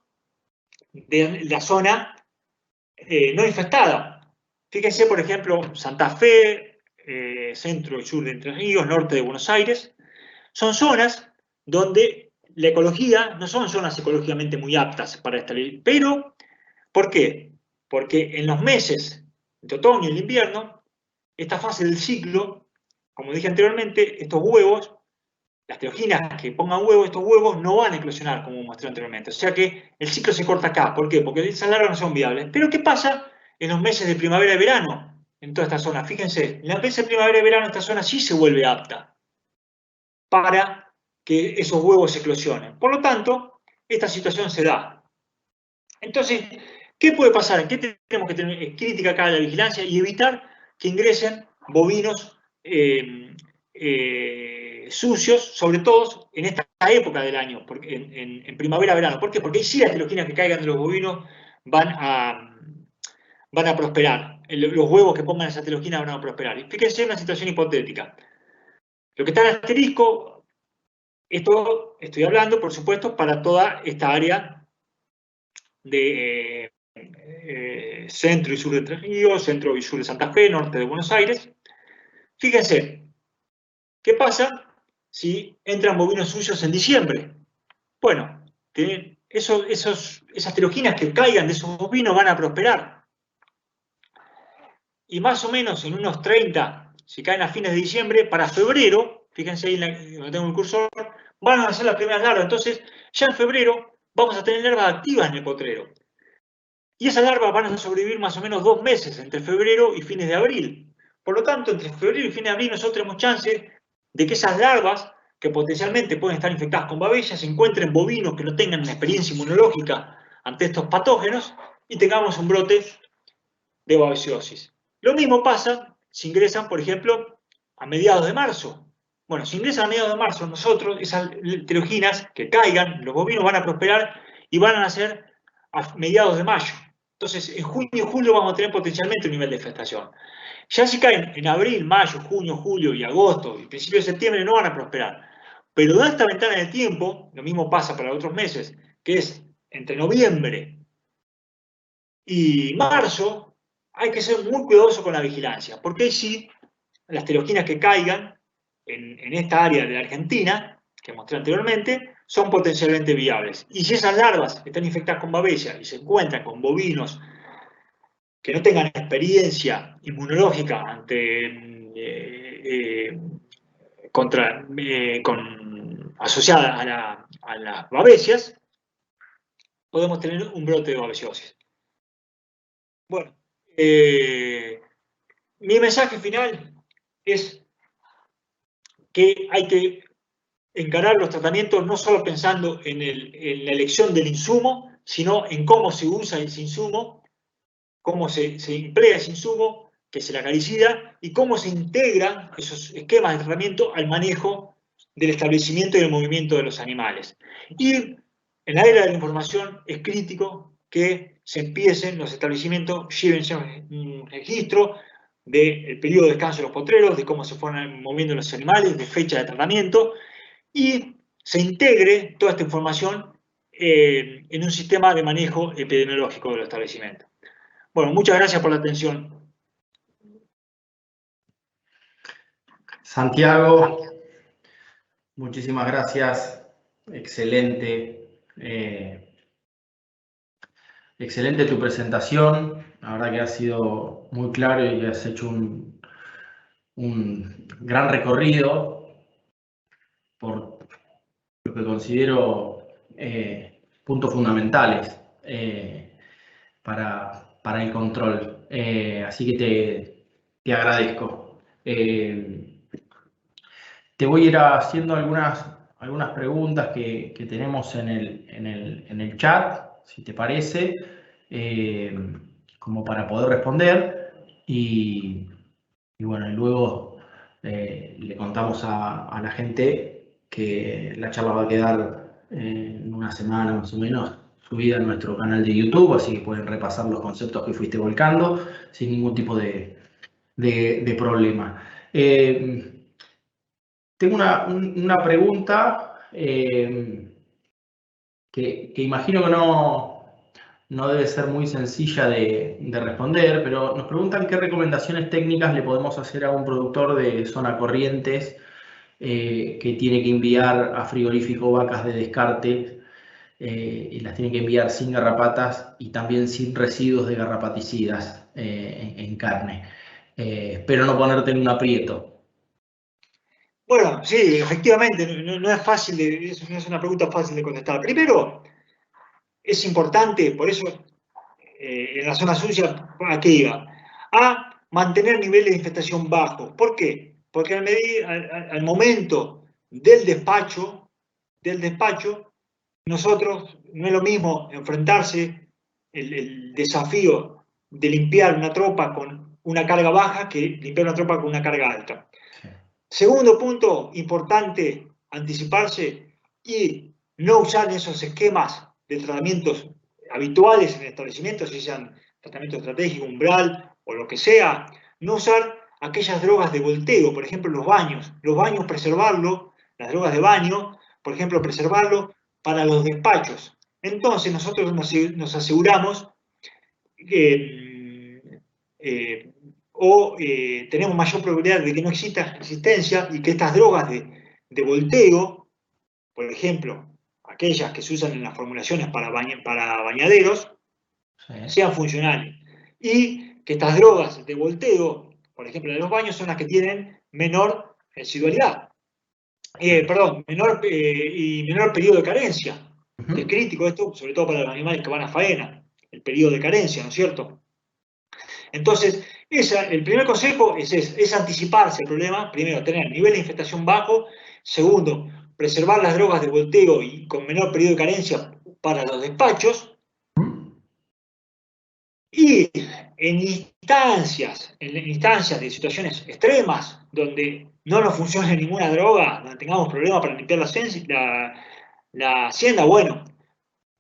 de la zona no infestada? Fíjense, por ejemplo, Santa Fe, centro y sur de Entre Ríos, norte de Buenos Aires, son zonas donde la ecología no son zonas ecológicamente muy aptas para estar. Pero, ¿por qué? Porque en los meses de otoño y el invierno, esta fase del ciclo, como dije anteriormente, estos huevos, las teoginas que pongan huevos, estos huevos no van a eclosionar, como mostré anteriormente. O sea que el ciclo se corta acá. ¿Por qué? Porque esas larvas no son viables. Pero ¿qué pasa en los meses de primavera y verano? En toda esta zona, fíjense, en los meses de primavera y verano esta zona sí se vuelve apta para que esos huevos eclosionen. Por lo tanto, esta situación se da. Entonces, ¿qué puede pasar? ¿Qué tenemos que tener crítica acá de la vigilancia? Y evitar que ingresen bovinos sucios, sobre todo en esta época del año, porque en primavera-verano. ¿Por qué? Porque ahí sí las teoginas que caigan de los bovinos van a prosperar. Los huevos que pongan esa teoginas van a prosperar. Y fíjense en una situación hipotética. Lo que está en asterisco, esto estoy hablando, por supuesto, para toda esta área de centro y sur de Entre Ríos, centro y sur de Santa Fe, norte de Buenos Aires. Fíjense, ¿qué pasa si entran bovinos suyos en diciembre? Bueno, esas teoginas que caigan de esos bovinos van a prosperar. Y más o menos en unos 30, si caen a fines de diciembre, para febrero, fíjense ahí donde tengo el cursor, van a hacer las primeras larvas. Entonces, ya en febrero vamos a tener larvas activas en el potrero. Y esas larvas van a sobrevivir más o menos 2 meses, entre febrero y fines de abril. Por lo tanto, entre febrero y fines de abril nosotros tenemos chance de que esas larvas que potencialmente pueden estar infectadas con babella se encuentren bovinos que no tengan una experiencia inmunológica ante estos patógenos y tengamos un brote de babesiosis. Lo mismo pasa si ingresan, por ejemplo, a mediados de marzo. Bueno, si ingresan a mediados de marzo, nosotros, esas pteroginas que caigan, los bovinos van a prosperar y van a nacer a mediados de mayo. Entonces, en junio y julio vamos a tener potencialmente un nivel de infestación. Ya si caen en abril, mayo, junio, julio y agosto y principios de septiembre no van a prosperar. Pero en esta ventana de tiempo, lo mismo pasa para otros meses, que es entre noviembre y marzo, hay que ser muy cuidadoso con la vigilancia, porque ahí sí, las pteroginas que caigan en esta área de la Argentina, que mostré anteriormente, son potencialmente viables. Y si esas larvas están infectadas con babella y se encuentran con bovinos que no tengan experiencia inmunológica asociada a las babecias, podemos tener un brote de babesiosis. Bueno, mi mensaje final es que hay que encarar los tratamientos no solo pensando en la elección del insumo, sino en cómo se usa ese insumo, cómo se emplea ese insumo, que es el acaricida, y cómo se integran esos esquemas de tratamiento al manejo del establecimiento y del movimiento de los animales. Y en la era de la información es crítico que se empiecen los establecimientos, llévense un registro del periodo de descanso de los potreros, de cómo se fueron moviendo los animales, de fecha de tratamiento, y se integre toda esta información en un sistema de manejo epidemiológico del establecimiento. Bueno, muchas gracias por la atención. Santiago, muchísimas gracias. Excelente. Excelente tu presentación. La verdad que has sido muy claro y has hecho un gran recorrido por lo que considero puntos fundamentales para el control. Así que te agradezco. Te voy a ir haciendo algunas preguntas que tenemos en el chat, si te parece, como para poder responder. Y bueno, y luego le contamos a la gente que la charla va a quedar en una semana más o menos subida en nuestro canal de YouTube, así que pueden repasar los conceptos que fuiste volcando sin ningún tipo de problema. Tengo una pregunta que imagino que no debe ser muy sencilla de responder, pero nos preguntan qué recomendaciones técnicas le podemos hacer a un productor de zona Corrientes que tiene que enviar a frigorífico vacas de descarte y las tiene que enviar sin garrapatas y también sin residuos de garrapaticidas en carne. Espero no ponerte en un aprieto. Bueno, sí, efectivamente, no es fácil, no es una pregunta fácil de contestar. Primero, es importante, por eso en la zona sucia, ¿a qué iba? A mantener niveles de infestación bajos. ¿Por qué? Porque al momento del despacho, nosotros no es lo mismo enfrentarse el desafío de limpiar una tropa con una carga baja que limpiar una tropa con una carga alta. Sí. Segundo punto importante, anticiparse y no usar esos esquemas de tratamientos habituales en el establecimiento, si sean tratamiento estratégico, umbral o lo que sea, no usar aquellas drogas de volteo, por ejemplo los baños preservarlo, las drogas de baño, por ejemplo preservarlo para los despachos. Entonces nosotros nos aseguramos tenemos mayor probabilidad de que no exista resistencia y que estas drogas de volteo, por ejemplo, aquellas que se usan en las formulaciones para bañaderos, sí, sean funcionales. Y que estas drogas de volteo, por ejemplo, en los baños, son las que tienen menor residualidad. Menor periodo de carencia. Es crítico esto, sobre todo para los animales que van a faena, el periodo de carencia, ¿no es cierto? Entonces, El primer consejo es anticiparse al problema. Primero, tener nivel de infestación bajo. Segundo, preservar las drogas de volteo y con menor periodo de carencia para los despachos. Y en instancias de situaciones extremas, donde no nos funcione ninguna droga, donde tengamos problemas para limpiar la hacienda, bueno,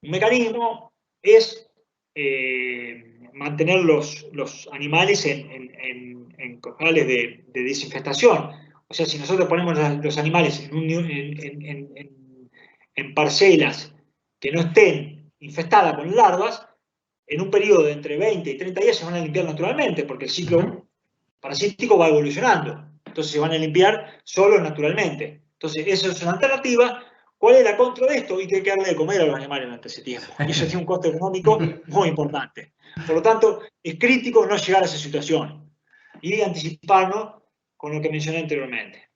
un mecanismo es mantener los animales en corrales de desinfestación. O sea, si nosotros ponemos los animales en parcelas que no estén infestadas con larvas, en un periodo de entre 20 y 30 días se van a limpiar naturalmente, porque el ciclo parasítico va evolucionando. Entonces se van a limpiar solo naturalmente. Entonces, esa es una alternativa. ¿Cuál es la contra de esto? Y que hay que darle de comer a los animales durante ese tiempo. Y eso tiene un costo económico muy importante. Por lo tanto, es crítico no llegar a esa situación y anticiparnos con lo que mencioné anteriormente.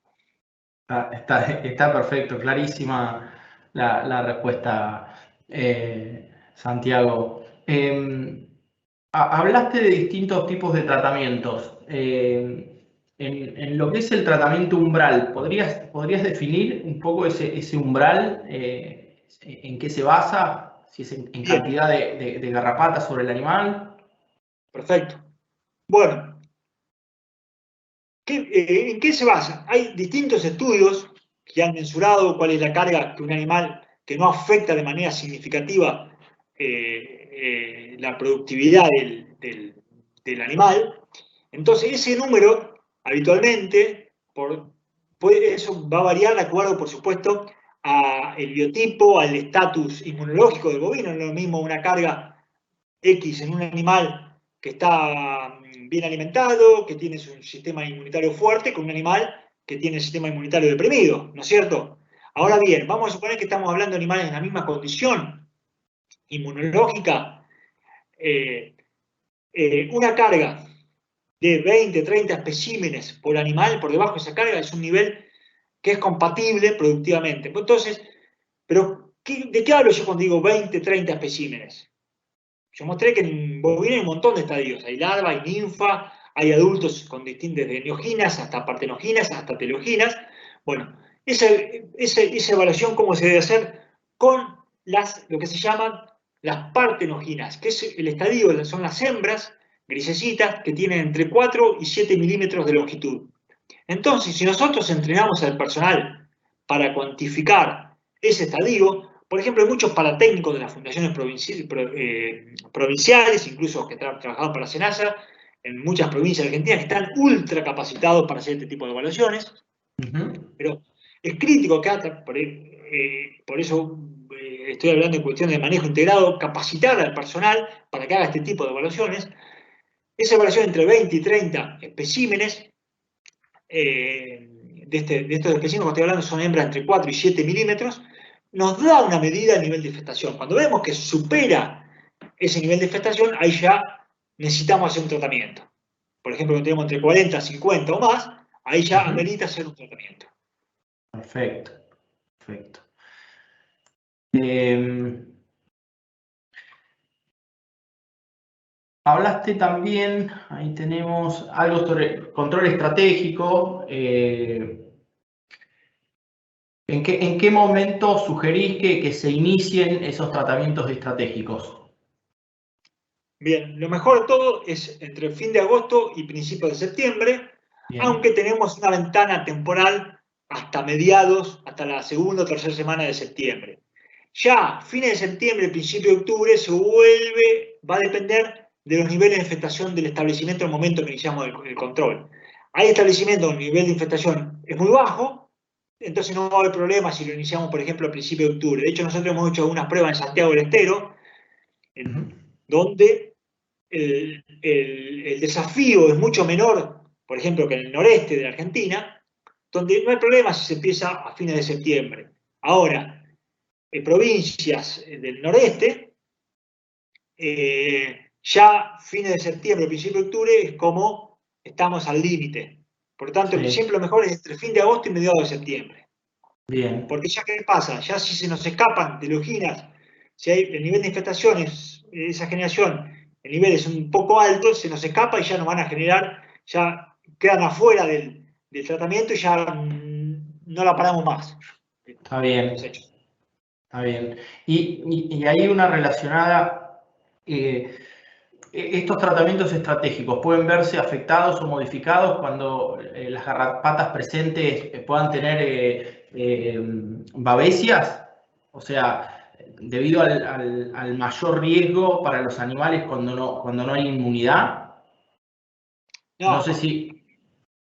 Está perfecto, clarísima la respuesta, Santiago. Hablaste de distintos tipos de tratamientos. En lo que es el tratamiento umbral, ¿podrías definir un poco ese umbral? ¿En qué se basa? Si es en cantidad de garrapatas sobre el animal. Perfecto. Bueno, ¿en qué se basa? Hay distintos estudios que han mensurado cuál es la carga que un animal que no afecta de manera significativa la productividad del animal. Entonces, ese número, habitualmente, eso va a variar de acuerdo, por supuesto, al biotipo, al estatus inmunológico del bovino. No es lo mismo una carga X en un animal que está bien alimentado, que tiene un sistema inmunitario fuerte, con un animal que tiene el sistema inmunitario deprimido, ¿no es cierto? Ahora bien, vamos a suponer que estamos hablando de animales en la misma condición inmunológica. Una carga de 20, 30 especímenes por animal, por debajo de esa carga, es un nivel que es compatible productivamente. Entonces, pero ¿de qué hablo yo cuando digo 20, 30 especímenes? Yo mostré que en bovino hay un montón de estadios. Hay larva, hay ninfa, hay adultos con distintas, desde neoginas hasta partenoginas, hasta teloginas. Bueno, esa evaluación, ¿cómo se debe hacer? Con lo que se llaman las partenoginas, que es el estadio, son las hembras grisecitas que tienen entre 4 y 7 milímetros de longitud. Entonces, si nosotros entrenamos al personal para cuantificar ese estadio, por ejemplo, hay muchos paratécnicos de las fundaciones provinciales, incluso que trabajaban para Senasa, en muchas provincias de Argentina, que están ultra capacitados para hacer este tipo de evaluaciones. Pero es crítico que, por eso estoy hablando en cuestión de manejo integrado, capacitar al personal para que haga este tipo de evaluaciones. Esa evaluación entre 20 y 30 especímenes, de estos especímenes que estoy hablando son hembras entre 4 y 7 milímetros, nos da una medida de nivel de infestación. Cuando vemos que supera ese nivel de infestación, ahí ya necesitamos hacer un tratamiento. Por ejemplo, cuando tenemos entre 40, 50 o más, ahí ya amerita hacer un tratamiento. Perfecto, perfecto. Hablaste también, ahí tenemos algo sobre control estratégico. ¿En qué momento sugerís que se inicien esos tratamientos estratégicos? Bien, lo mejor de todo es entre fin de agosto y principios de septiembre, bien, aunque tenemos una ventana temporal hasta mediados, hasta la segunda o tercera semana de septiembre. Ya fines de septiembre, principio de octubre, va a depender de los niveles de infestación del establecimiento en el momento que iniciamos el control. Hay establecimientos donde el nivel de infestación es muy bajo, entonces no va a haber problema si lo iniciamos, por ejemplo, a principio de octubre. De hecho, nosotros hemos hecho algunas pruebas en Santiago del Estero, donde el desafío es mucho menor, por ejemplo, que en el noreste de la Argentina, donde no hay problema si se empieza a fines de septiembre. Ahora, en provincias del noreste, ya fines de septiembre, principio de octubre, es como estamos al límite. Por lo tanto, sí, siempre lo mejor es entre fin de agosto y mediados de septiembre. Bien. Porque ya, ¿qué pasa? Ya si se nos escapan teloginas, si hay el nivel de infestación, esa generación el nivel es un poco alto, se nos escapa y ya nos van a generar, ya quedan afuera del tratamiento y ya no la paramos más. Está bien. Está bien. Y hay una relacionada, estos tratamientos estratégicos pueden verse afectados o modificados cuando las garrapatas presentes puedan tener babesias, o sea, debido al mayor riesgo para los animales cuando no hay inmunidad. No sé si...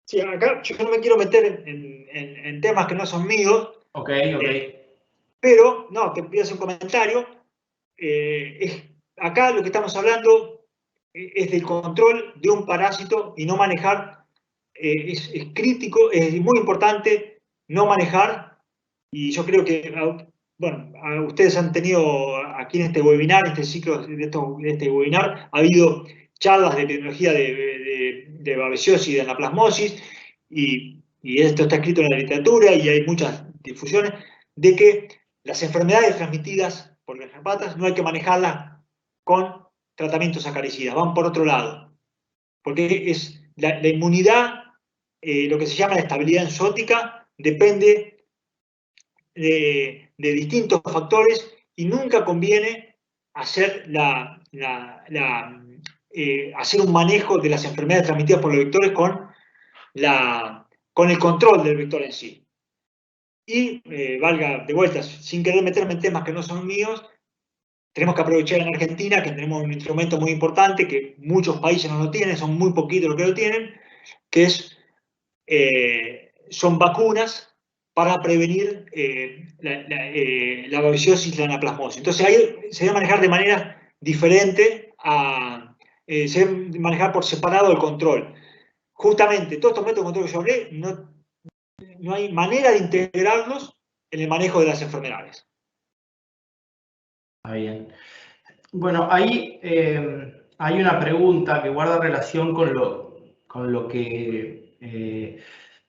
Sí, acá yo no me quiero meter en temas que no son míos. Ok. Pero, no, te voy a hacer un comentario. Acá lo que estamos hablando es del control de un parásito y no manejar, es crítico, es muy importante no manejar, y yo creo que, bueno, ustedes han tenido aquí en este webinar, en este ciclo, de este webinar, ha habido charlas de tecnología de babesiosis y de anaplasmosis, y esto está escrito en la literatura y hay muchas difusiones, de que las enfermedades transmitidas por las garrapatas no hay que manejarlas con tratamientos acaricidas, van por otro lado. Porque es la inmunidad, lo que se llama la estabilidad enzótica, depende de distintos factores y nunca conviene hacer, hacer un manejo de las enfermedades transmitidas por los vectores con el control del vector en sí. Y, valga de vueltas, sin querer meterme en temas que no son míos, tenemos que aprovechar en Argentina que tenemos un instrumento muy importante que muchos países no lo tienen, son muy poquitos los que lo tienen, que son vacunas para prevenir la babesiosis y la anaplasmosis. Entonces ahí se debe manejar de manera diferente, se debe manejar por separado el control. Justamente, todos estos métodos de control que yo hablé, no hay manera de integrarlos en el manejo de las enfermedades. Está bien. Bueno, ahí hay una pregunta que guarda relación con lo que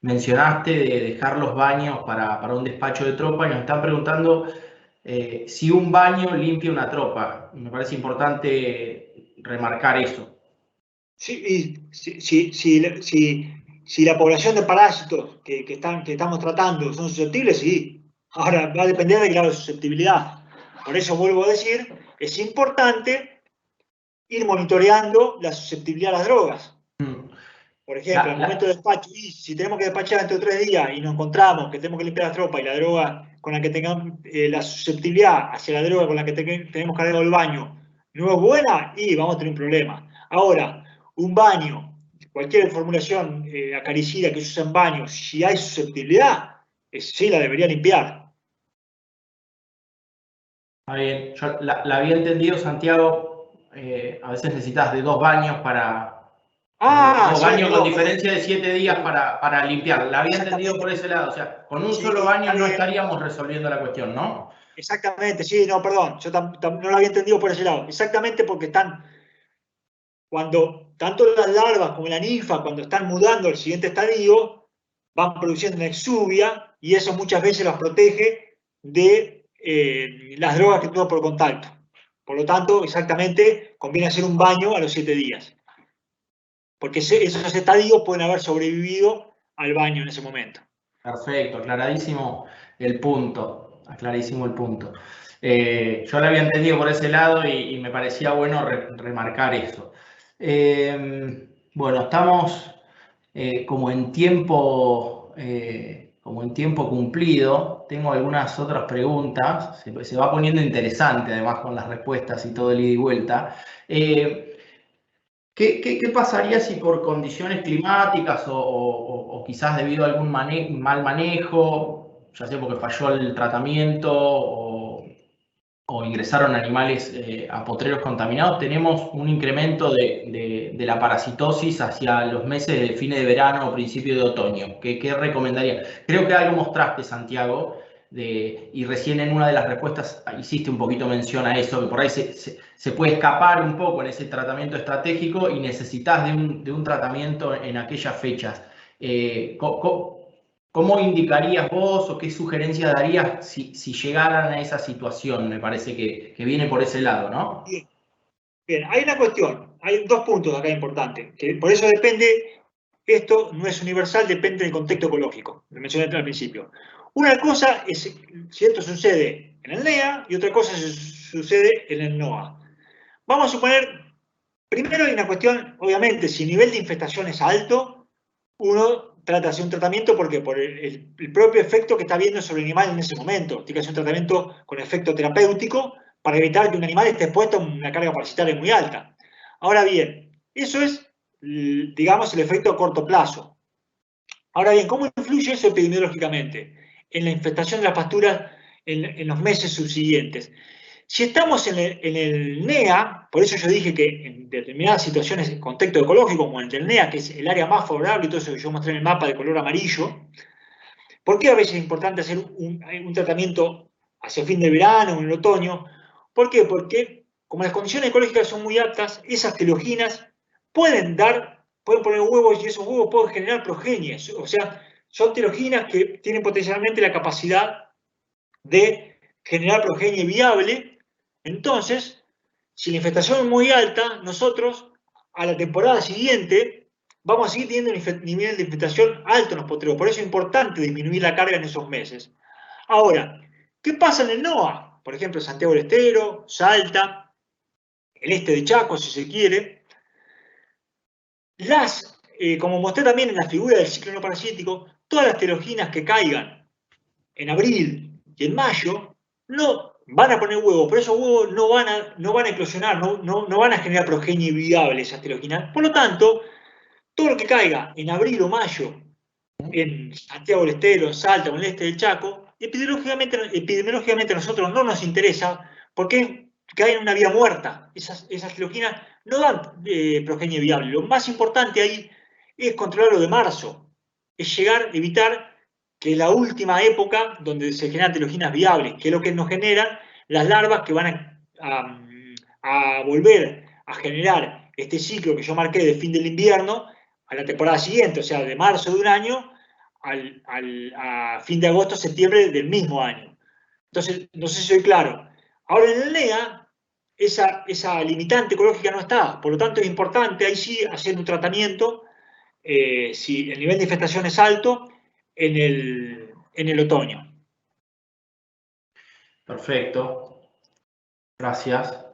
mencionaste de dejar los baños para un despacho de tropa, y nos están preguntando si un baño limpia una tropa. Me parece importante remarcar eso. Sí, si la población de parásitos que estamos tratando son susceptibles, sí. Ahora va a depender del grado de susceptibilidad. Por eso vuelvo a decir, es importante ir monitoreando la susceptibilidad a las drogas. Por ejemplo, en el momento de despacho, y si tenemos que despachar entre 3 días y nos encontramos que tenemos que limpiar las tropas y la droga con la que tengamos la susceptibilidad hacia la droga con la que tenemos cargado el baño no es buena, y vamos a tener un problema. Ahora, un baño, cualquier formulación acaricida que se usa en baños, si hay susceptibilidad, sí la debería limpiar. Está bien, yo la había entendido, Santiago, a veces necesitas de 2 baños dos Sí, baños con perdón. diferencia de 7 días para limpiar. La había entendido por ese lado, o sea, con un solo baño no estaríamos resolviendo la cuestión, ¿no? Exactamente, sí, no, perdón, yo no lo había entendido por ese lado. Exactamente, porque cuando tanto las larvas como la ninfa, cuando están mudando al siguiente estadio, van produciendo una exuvia, y eso muchas veces las protege de las drogas que toman por contacto. Por lo tanto, exactamente, conviene hacer un baño a los 7 días. Porque esos estadios pueden haber sobrevivido al baño en ese momento. Perfecto, aclaradísimo el punto. Aclarísimo el punto. Yo lo había entendido por ese lado y me parecía bueno remarcar eso. Bueno, estamos como en tiempo cumplido. Tengo algunas otras preguntas. Se va poniendo interesante además con las respuestas y todo el ida y vuelta. ¿Qué pasaría si por condiciones climáticas o quizás debido a algún mal manejo, ya sea porque falló el tratamiento o ingresaron animales a potreros contaminados, tenemos un incremento de la parasitosis hacia los meses de fines de verano o principio de otoño? ¿Qué recomendaría? Creo que algo mostraste, Santiago, y recién en una de las respuestas hiciste un poquito mención a eso, que por ahí se puede escapar un poco en ese tratamiento estratégico y necesitas de un tratamiento en aquellas fechas. ¿Cómo indicarías vos o qué sugerencias darías si llegaran a esa situación? Me parece que viene por ese lado, ¿no? Bien, hay una cuestión, hay dos puntos acá importantes, que por eso depende, esto no es universal, depende del contexto ecológico, lo mencioné al principio. Una cosa es si esto sucede en el NEA y otra cosa sucede en el NOAA. Vamos a suponer, primero hay una cuestión, obviamente, si el nivel de infestación es alto, uno trata de hacer un tratamiento porque por el propio efecto que está viendo sobre el animal en ese momento. Tiene que hacer un tratamiento con efecto terapéutico para evitar que un animal esté expuesto a una carga parasitaria muy alta. Ahora bien, eso es, digamos, el efecto a corto plazo. Ahora bien, ¿cómo influye eso epidemiológicamente en la infestación de las pasturas en los meses subsiguientes? Si estamos en el NEA, por eso yo dije que en determinadas situaciones, en contexto ecológico, como en el NEA, que es el área más favorable, y todo eso que yo mostré en el mapa de color amarillo, ¿por qué a veces es importante hacer un tratamiento hacia fin de verano o en el otoño? ¿Por qué? Porque como las condiciones ecológicas son muy altas, esas teloginas pueden poner huevos y esos huevos pueden generar progenies. O sea, son teloginas que tienen potencialmente la capacidad de generar progenie viable. Entonces, si la infestación es muy alta, nosotros a la temporada siguiente vamos a seguir teniendo un nivel de infestación alto en los potreros. Por eso es importante disminuir la carga en esos meses. Ahora, ¿qué pasa en el NOA? Por ejemplo, Santiago del Estero, Salta, el este de Chaco, si se quiere. Como mostré también en la figura del ciclo no parasítico, todas las teloginas que caigan en abril y en mayo no van a poner huevos, pero esos huevos no van a eclosionar, no van a generar progenie viable esas teloginas. Por lo tanto, todo lo que caiga en abril o mayo en Santiago del Estero, en Salta o en el este del Chaco, epidemiológicamente a nosotros no nos interesa porque caen en una vía muerta. Esas teloginas no dan progenie viable. Lo más importante ahí es controlar lo de marzo, es evitar que la última época donde se generan teloginas viables, que es lo que nos generan las larvas que van a volver a generar este ciclo que yo marqué de fin del invierno a la temporada siguiente, o sea, de marzo de un año a fin de agosto, septiembre del mismo año. Entonces, no sé si soy claro. Ahora en el NEA, esa limitante ecológica no está, por lo tanto es importante ahí sí hacer un tratamiento, si el nivel de infestación es alto, en el otoño. Perfecto, gracias.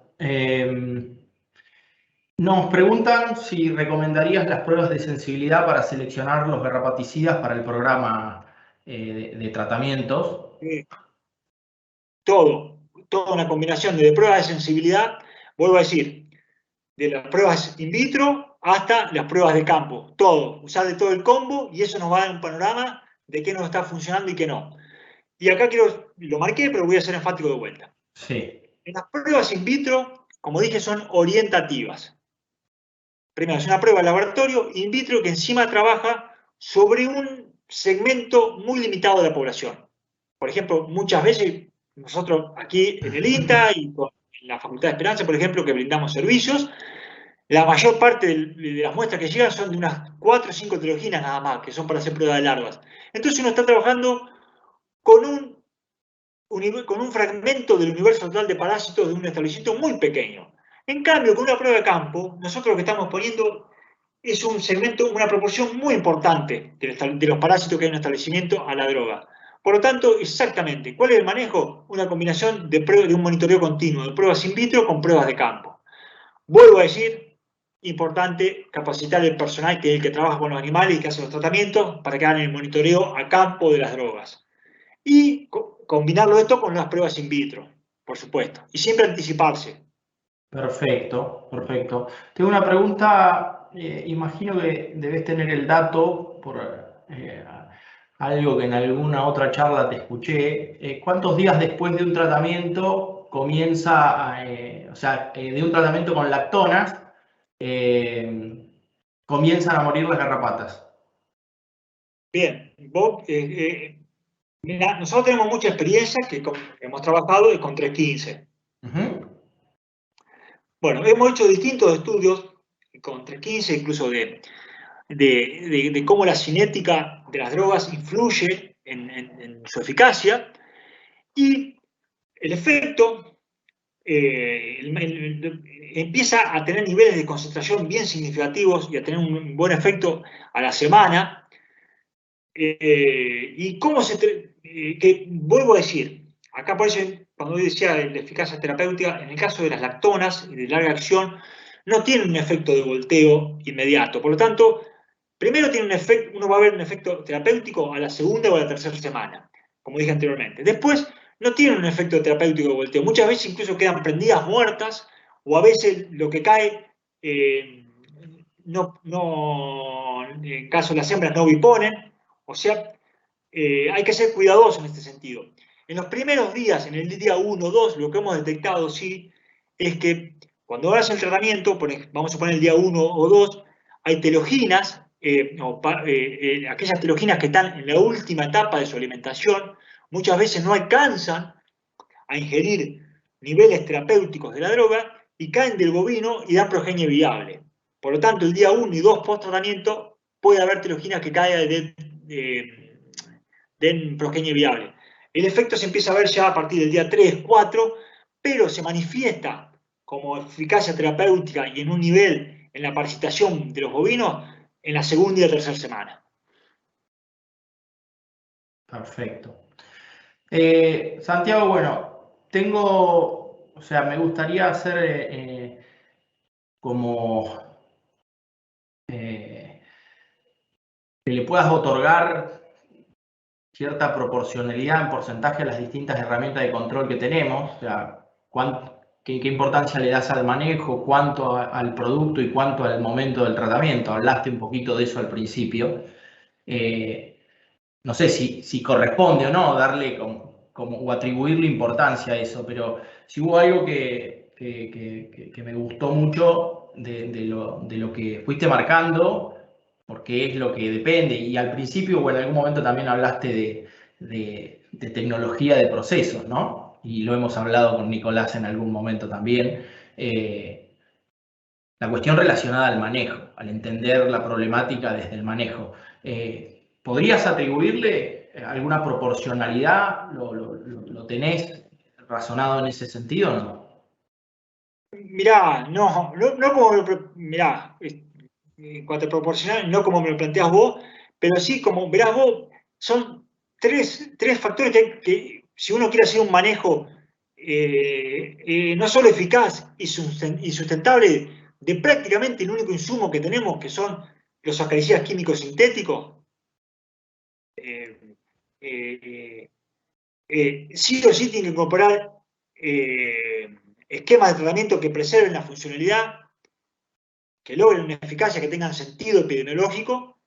Nos preguntan si recomendarías las pruebas de sensibilidad para seleccionar los garrapaticidas para el programa de tratamientos. Toda una combinación de pruebas de sensibilidad, vuelvo a decir, de las pruebas in vitro hasta las pruebas de campo, todo, usar de todo el combo y eso nos va a dar un panorama de qué nos está funcionando y qué no. Y acá lo marqué, pero voy a ser enfático de vuelta. Sí. En las pruebas in vitro, como dije, son orientativas. Primero, es una prueba de laboratorio in vitro que encima trabaja sobre un segmento muy limitado de la población. Por ejemplo, muchas veces nosotros aquí en el INTA y con la Facultad de Esperanza, por ejemplo, que brindamos servicios, la mayor parte de las muestras que llegan son de unas 4 o 5 teloginas nada más, que son para hacer pruebas de larvas. Entonces uno está trabajando con un fragmento del universo total de parásitos de un establecimiento muy pequeño. En cambio, con una prueba de campo, nosotros lo que estamos poniendo es un segmento, una proporción muy importante de los parásitos que hay en un establecimiento a la droga. Por lo tanto, exactamente, ¿cuál es el manejo? Una combinación de un monitoreo continuo, de pruebas in vitro con pruebas de campo. Vuelvo a decir, importante capacitar el personal que es el que trabaja con los animales y que hace los tratamientos para que hagan el monitoreo a campo de las drogas. Y combinarlo esto con las pruebas in vitro, por supuesto. Y siempre anticiparse. Perfecto, perfecto. Tengo una pregunta, imagino que debes tener el dato por algo que en alguna otra charla te escuché. ¿Cuántos días después de un tratamiento comienza, o sea, de un tratamiento con lactonas, comienzan a morir las garrapatas? Bien, mira, nosotros tenemos mucha experiencia que hemos trabajado con 315. Bueno, hemos hecho distintos estudios con 315, incluso de cómo la cinética de las drogas influye en su eficacia, y el efecto empieza a tener niveles de concentración bien significativos y a tener un buen efecto a la semana. Y cómo que vuelvo a decir, acá por eso cuando yo decía la eficacia terapéutica, en el caso de las lactonas y de larga acción, no tiene un efecto de volteo inmediato. Por lo tanto, primero tiene un efecto, uno va a ver un efecto terapéutico a la segunda o a la tercera semana, como dije anteriormente. Después, no tiene un efecto terapéutico de volteo. Muchas veces incluso quedan prendidas muertas, o a veces lo que cae, en caso de las hembras, no biponen. O sea, hay que ser cuidadoso en este sentido. En los primeros días, en el día 1 o 2, lo que hemos detectado, sí, es que cuando hagas el tratamiento, vamos a poner el día 1 o 2, hay teloginas, aquellas teloginas que están en la última etapa de su alimentación, muchas veces no alcanzan a ingerir niveles terapéuticos de la droga y caen del bovino y dan progenie viable. Por lo tanto, el día 1 y 2 post tratamiento puede haber teloginas que caigan den progenie viable. El efecto se empieza a ver ya a partir del día 3, 4, pero se manifiesta como eficacia terapéutica y en un nivel en la parasitación de los bovinos en la segunda y la tercera semana. Perfecto. Santiago, bueno, me gustaría hacer como que le puedas otorgar cierta proporcionalidad en porcentaje a las distintas herramientas de control que tenemos, o sea, qué importancia le das al manejo, cuánto al producto y cuánto al momento del tratamiento. Hablaste un poquito de eso al principio. No sé si corresponde o no darle o atribuirle importancia a eso, pero si hubo algo que me gustó mucho de lo que fuiste marcando, porque es lo que depende, y al principio o en algún momento también hablaste de tecnología de procesos, ¿no? Y lo hemos hablado con Nicolás en algún momento también. La cuestión relacionada al manejo, al entender la problemática desde el manejo. ¿Podrías atribuirle alguna proporcionalidad? ¿Lo tenés razonado en ese sentido o no? Mirá, no como mirá, en cuanto a proporcional, no como me lo planteas vos, pero sí como verás vos, son tres factores que si uno quiere hacer un manejo no solo eficaz y sustentable de prácticamente el único insumo que tenemos, que son los acaricidas químicos sintéticos, sí o sí tiene que incorporar esquemas de tratamiento que preserven la funcionalidad, que logren una eficacia, que tengan sentido epidemiológico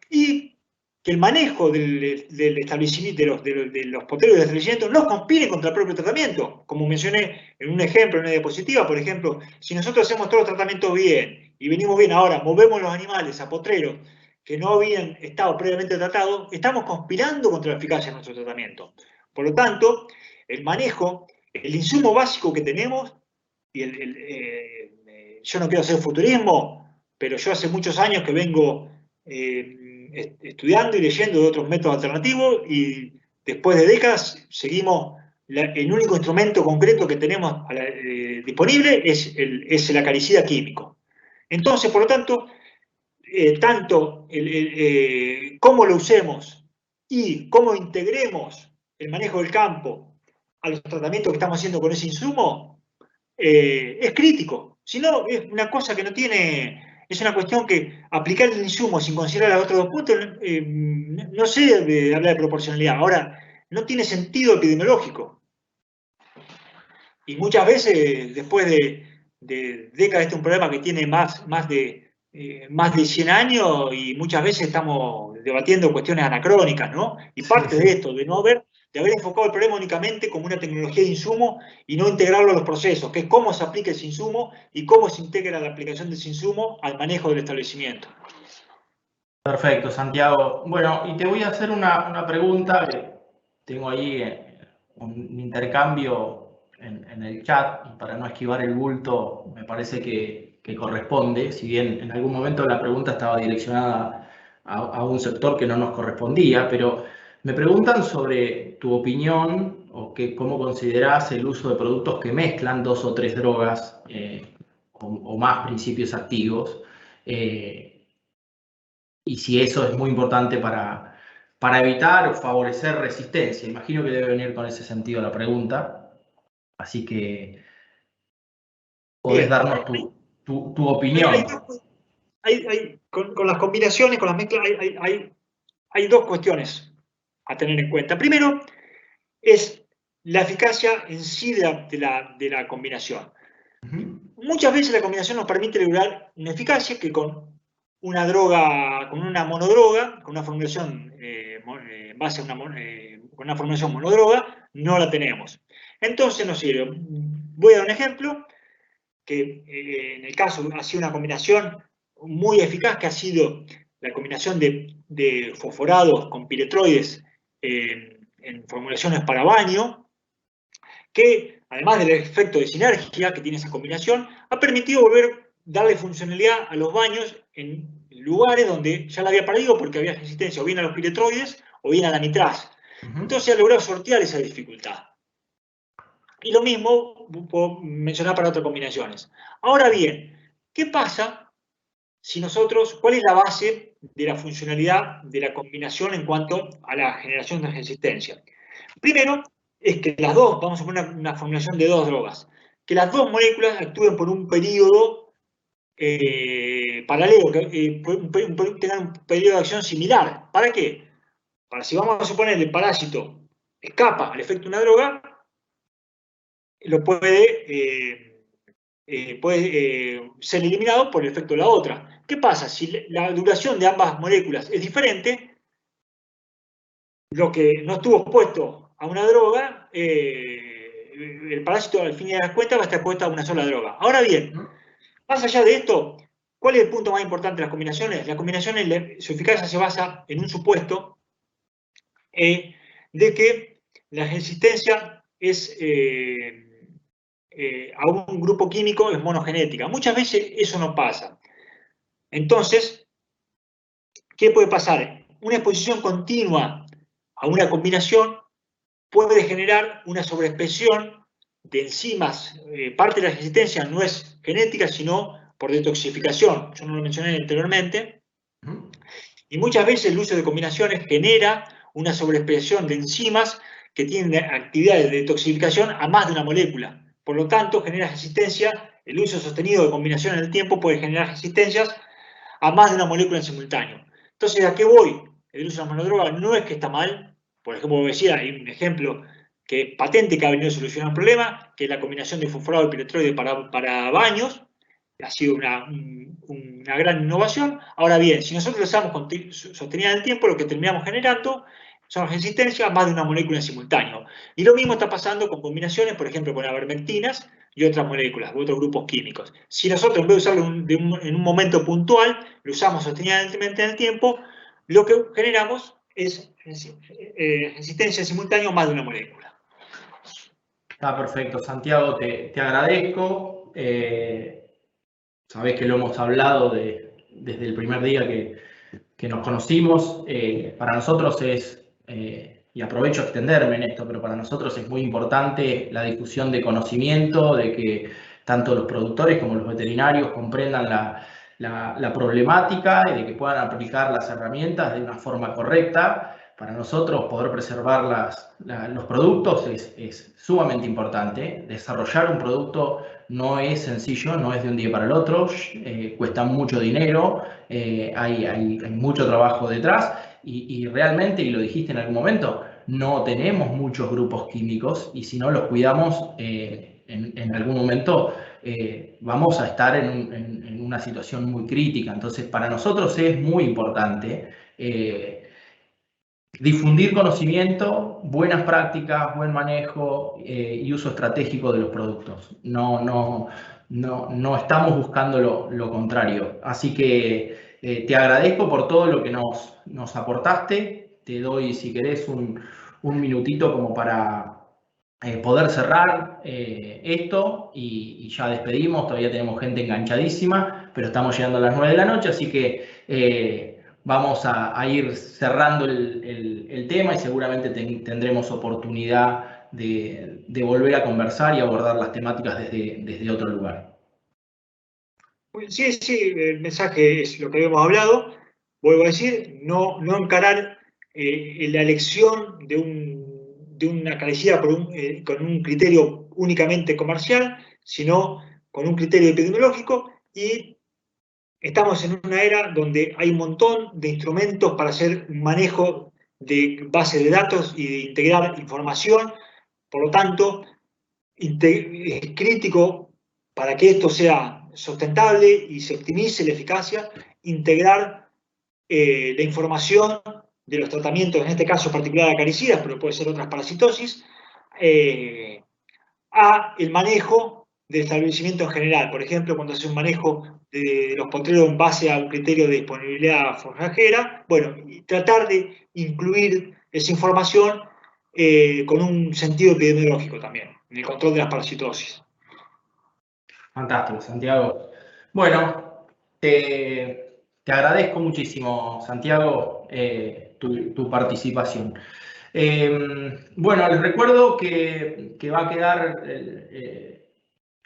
y que el manejo del establecimiento, de los potreros de establecimiento no conspire contra el propio tratamiento. Como mencioné en un ejemplo, en una diapositiva, por ejemplo, si nosotros hacemos todos los tratamientos bien y venimos bien ahora, movemos los animales a potreros que no habían estado previamente tratados, estamos conspirando contra la eficacia de nuestro tratamiento. Por lo tanto, el manejo, el insumo básico que tenemos, y yo no quiero hacer futurismo, pero yo hace muchos años que vengo estudiando y leyendo de otros métodos alternativos y después de décadas seguimos, el único instrumento concreto que tenemos disponible es el acaricida químico. Entonces, por lo tanto, tanto cómo lo usemos y cómo integremos el manejo del campo a los tratamientos que estamos haciendo con ese insumo, es crítico. Si no, es una cosa que no tiene, es una cuestión que aplicar el insumo sin considerar los otros dos puntos, no sé de hablar de proporcionalidad. Ahora, no tiene sentido epidemiológico. Y muchas veces, después de décadas, este es un problema que tiene más de 100 años y muchas veces estamos debatiendo cuestiones anacrónicas, ¿no? Y parte de esto, de haber enfocado el problema únicamente como una tecnología de insumo y no integrarlo a los procesos, que es cómo se aplica ese insumo y cómo se integra la aplicación de ese insumo al manejo del establecimiento. Perfecto, Santiago. Bueno, y te voy a hacer una pregunta que tengo ahí un intercambio en el chat, y para no esquivar el bulto, me parece que corresponde, si bien en algún momento la pregunta estaba direccionada a un sector que no nos correspondía, pero me preguntan sobre tu opinión o cómo considerás el uso de productos que mezclan 2 o 3 drogas o más principios activos? Y si eso es muy importante para evitar o favorecer resistencia. Imagino que debe venir con ese sentido la pregunta. Así que podés Bien, darnos tu opinión. con las combinaciones, con las mezclas, hay dos cuestiones a tener en cuenta. Primero, es la eficacia en sí de la combinación. Muchas veces la combinación nos permite lograr una eficacia que con una droga, con una monodroga, con una formulación base a con una formulación monodroga, no la tenemos. Entonces nos sirve. Voy a dar un ejemplo que en el caso ha sido una combinación muy eficaz, que ha sido la combinación de fosforados con piretroides en formulaciones para baño, que además del efecto de sinergia que tiene esa combinación, ha permitido darle funcionalidad a los baños en lugares donde ya la había perdido porque había resistencia o bien a los piretroides o bien a la nitraz. Entonces ha logrado sortear esa dificultad. Y lo mismo puedo mencionar para otras combinaciones. Ahora bien, ¿qué pasa si cuál es la base de la funcionalidad de la combinación en cuanto a la generación de resistencia? Primero, es que las dos, vamos a poner una formulación de dos drogas, que las dos moléculas actúen por un periodo paralelo, que tengan un periodo de acción similar. ¿Para qué? Para si vamos a suponer el parásito escapa al efecto de una droga, lo puede ser eliminado por el efecto de la otra. ¿Qué pasa? Si la duración de ambas moléculas es diferente, lo que no estuvo expuesto a una droga, el parásito al fin y al cuenta va a estar expuesto a una sola droga. Ahora bien, más allá de esto, ¿cuál es el punto más importante de las combinaciones? Las combinaciones, su eficacia se basa en un supuesto de que la resistencia es a un grupo químico es monogenética. Muchas veces eso no pasa. Entonces, ¿qué puede pasar? Una exposición continua a una combinación puede generar una sobreexpresión de enzimas. Parte de la resistencia no es genética, sino por detoxificación. Yo no lo mencioné anteriormente. Y muchas veces el uso de combinaciones genera una sobreexpresión de enzimas que tienen actividades de detoxificación a más de una molécula. Por lo tanto, genera resistencia. El uso sostenido de combinación en el tiempo puede generar resistencias a más de una molécula en simultáneo. Entonces, ¿a qué voy? El uso de la monodroga no es que está mal. Por ejemplo, decía, hay un ejemplo que patente que ha venido a solucionar un problema, que es la combinación de fosforado y piretroide para baños. Ha sido una gran innovación. Ahora bien, si nosotros lo usamos sostenida en el tiempo, lo que terminamos generando son resistencias a más de una molécula en simultáneo. Y lo mismo está pasando con combinaciones, por ejemplo, con avermectinas y otras moléculas, u otros grupos químicos. Si nosotros, en vez de usarlo en un momento puntual, lo usamos sostenidamente en el tiempo, lo que generamos es resistencia en simultáneo a más de una molécula. Está perfecto, Santiago, te agradezco. Sabés que lo hemos hablado desde el primer día que nos conocimos. Para nosotros y aprovecho a extenderme en esto, pero para nosotros es muy importante la difusión de conocimiento, de que tanto los productores como los veterinarios comprendan la problemática y de que puedan aplicar las herramientas de una forma correcta. Para nosotros poder preservar los productos es sumamente importante. Desarrollar un producto no es sencillo, no es de un día para el otro, cuesta mucho dinero, hay mucho trabajo detrás y realmente, y lo dijiste en algún momento, no tenemos muchos grupos químicos y si no los cuidamos en algún momento vamos a estar en una situación muy crítica. Entonces para nosotros es muy importante difundir conocimiento, buenas prácticas, buen manejo y uso estratégico de los productos. No estamos buscando lo contrario. Así que te agradezco por todo lo que nos aportaste. Te doy, si querés, un minutito como para poder cerrar esto y ya despedimos. Todavía tenemos gente enganchadísima, pero estamos llegando a las 9 de la noche, así que vamos a ir cerrando el tema y seguramente tendremos oportunidad de volver a conversar y abordar las temáticas desde otro lugar. Sí, sí, el mensaje es lo que habíamos hablado. Vuelvo a decir, no encarar la elección de una carecida con un criterio únicamente comercial, sino con un criterio epidemiológico, y estamos en una era donde hay un montón de instrumentos para hacer un manejo de bases de datos y de integrar información. Por lo tanto, es crítico para que esto sea sustentable y se optimice la eficacia, integrar la información de los tratamientos, en este caso particular de acaricidas, pero puede ser otras parasitosis, a el manejo del establecimiento en general. Por ejemplo, cuando se hace un manejo de los potreros en base a un criterio de disponibilidad forrajera, bueno, y tratar de incluir esa información con un sentido epidemiológico también, en el control de las parasitosis. Fantástico, Santiago. Bueno, te agradezco muchísimo, Santiago, tu participación. Bueno, les recuerdo que va a quedar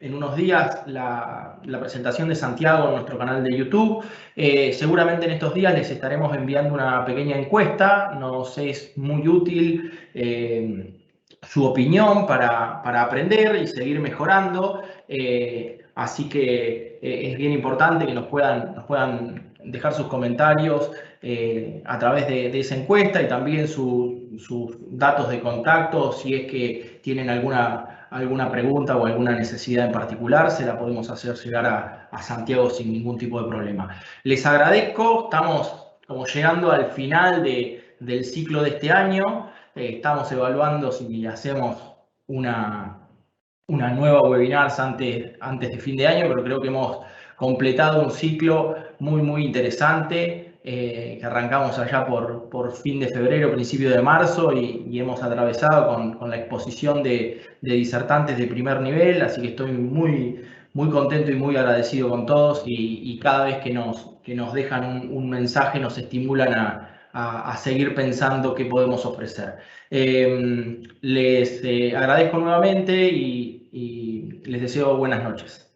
en unos días la presentación de Santiago en nuestro canal de YouTube. Seguramente en estos días les estaremos enviando una pequeña encuesta. Nos es muy útil su opinión para aprender y seguir mejorando. Así que es bien importante que nos puedan dejar sus comentarios a través de esa encuesta y también sus datos de contacto. Si es que tienen alguna pregunta o alguna necesidad en particular, se la podemos hacer llegar a Santiago sin ningún tipo de problema. Les agradezco, estamos como llegando al final del ciclo de este año. Estamos evaluando si hacemos una nueva webinar antes de fin de año, pero creo que hemos completado un ciclo muy interesante que arrancamos allá por fin de febrero, principio de marzo, y hemos atravesado con la exposición de disertantes de primer nivel, así que estoy muy contento y muy agradecido con todos, y cada vez que nos dejan un mensaje nos estimulan a seguir pensando qué podemos ofrecer. Les agradezco nuevamente y les deseo buenas noches.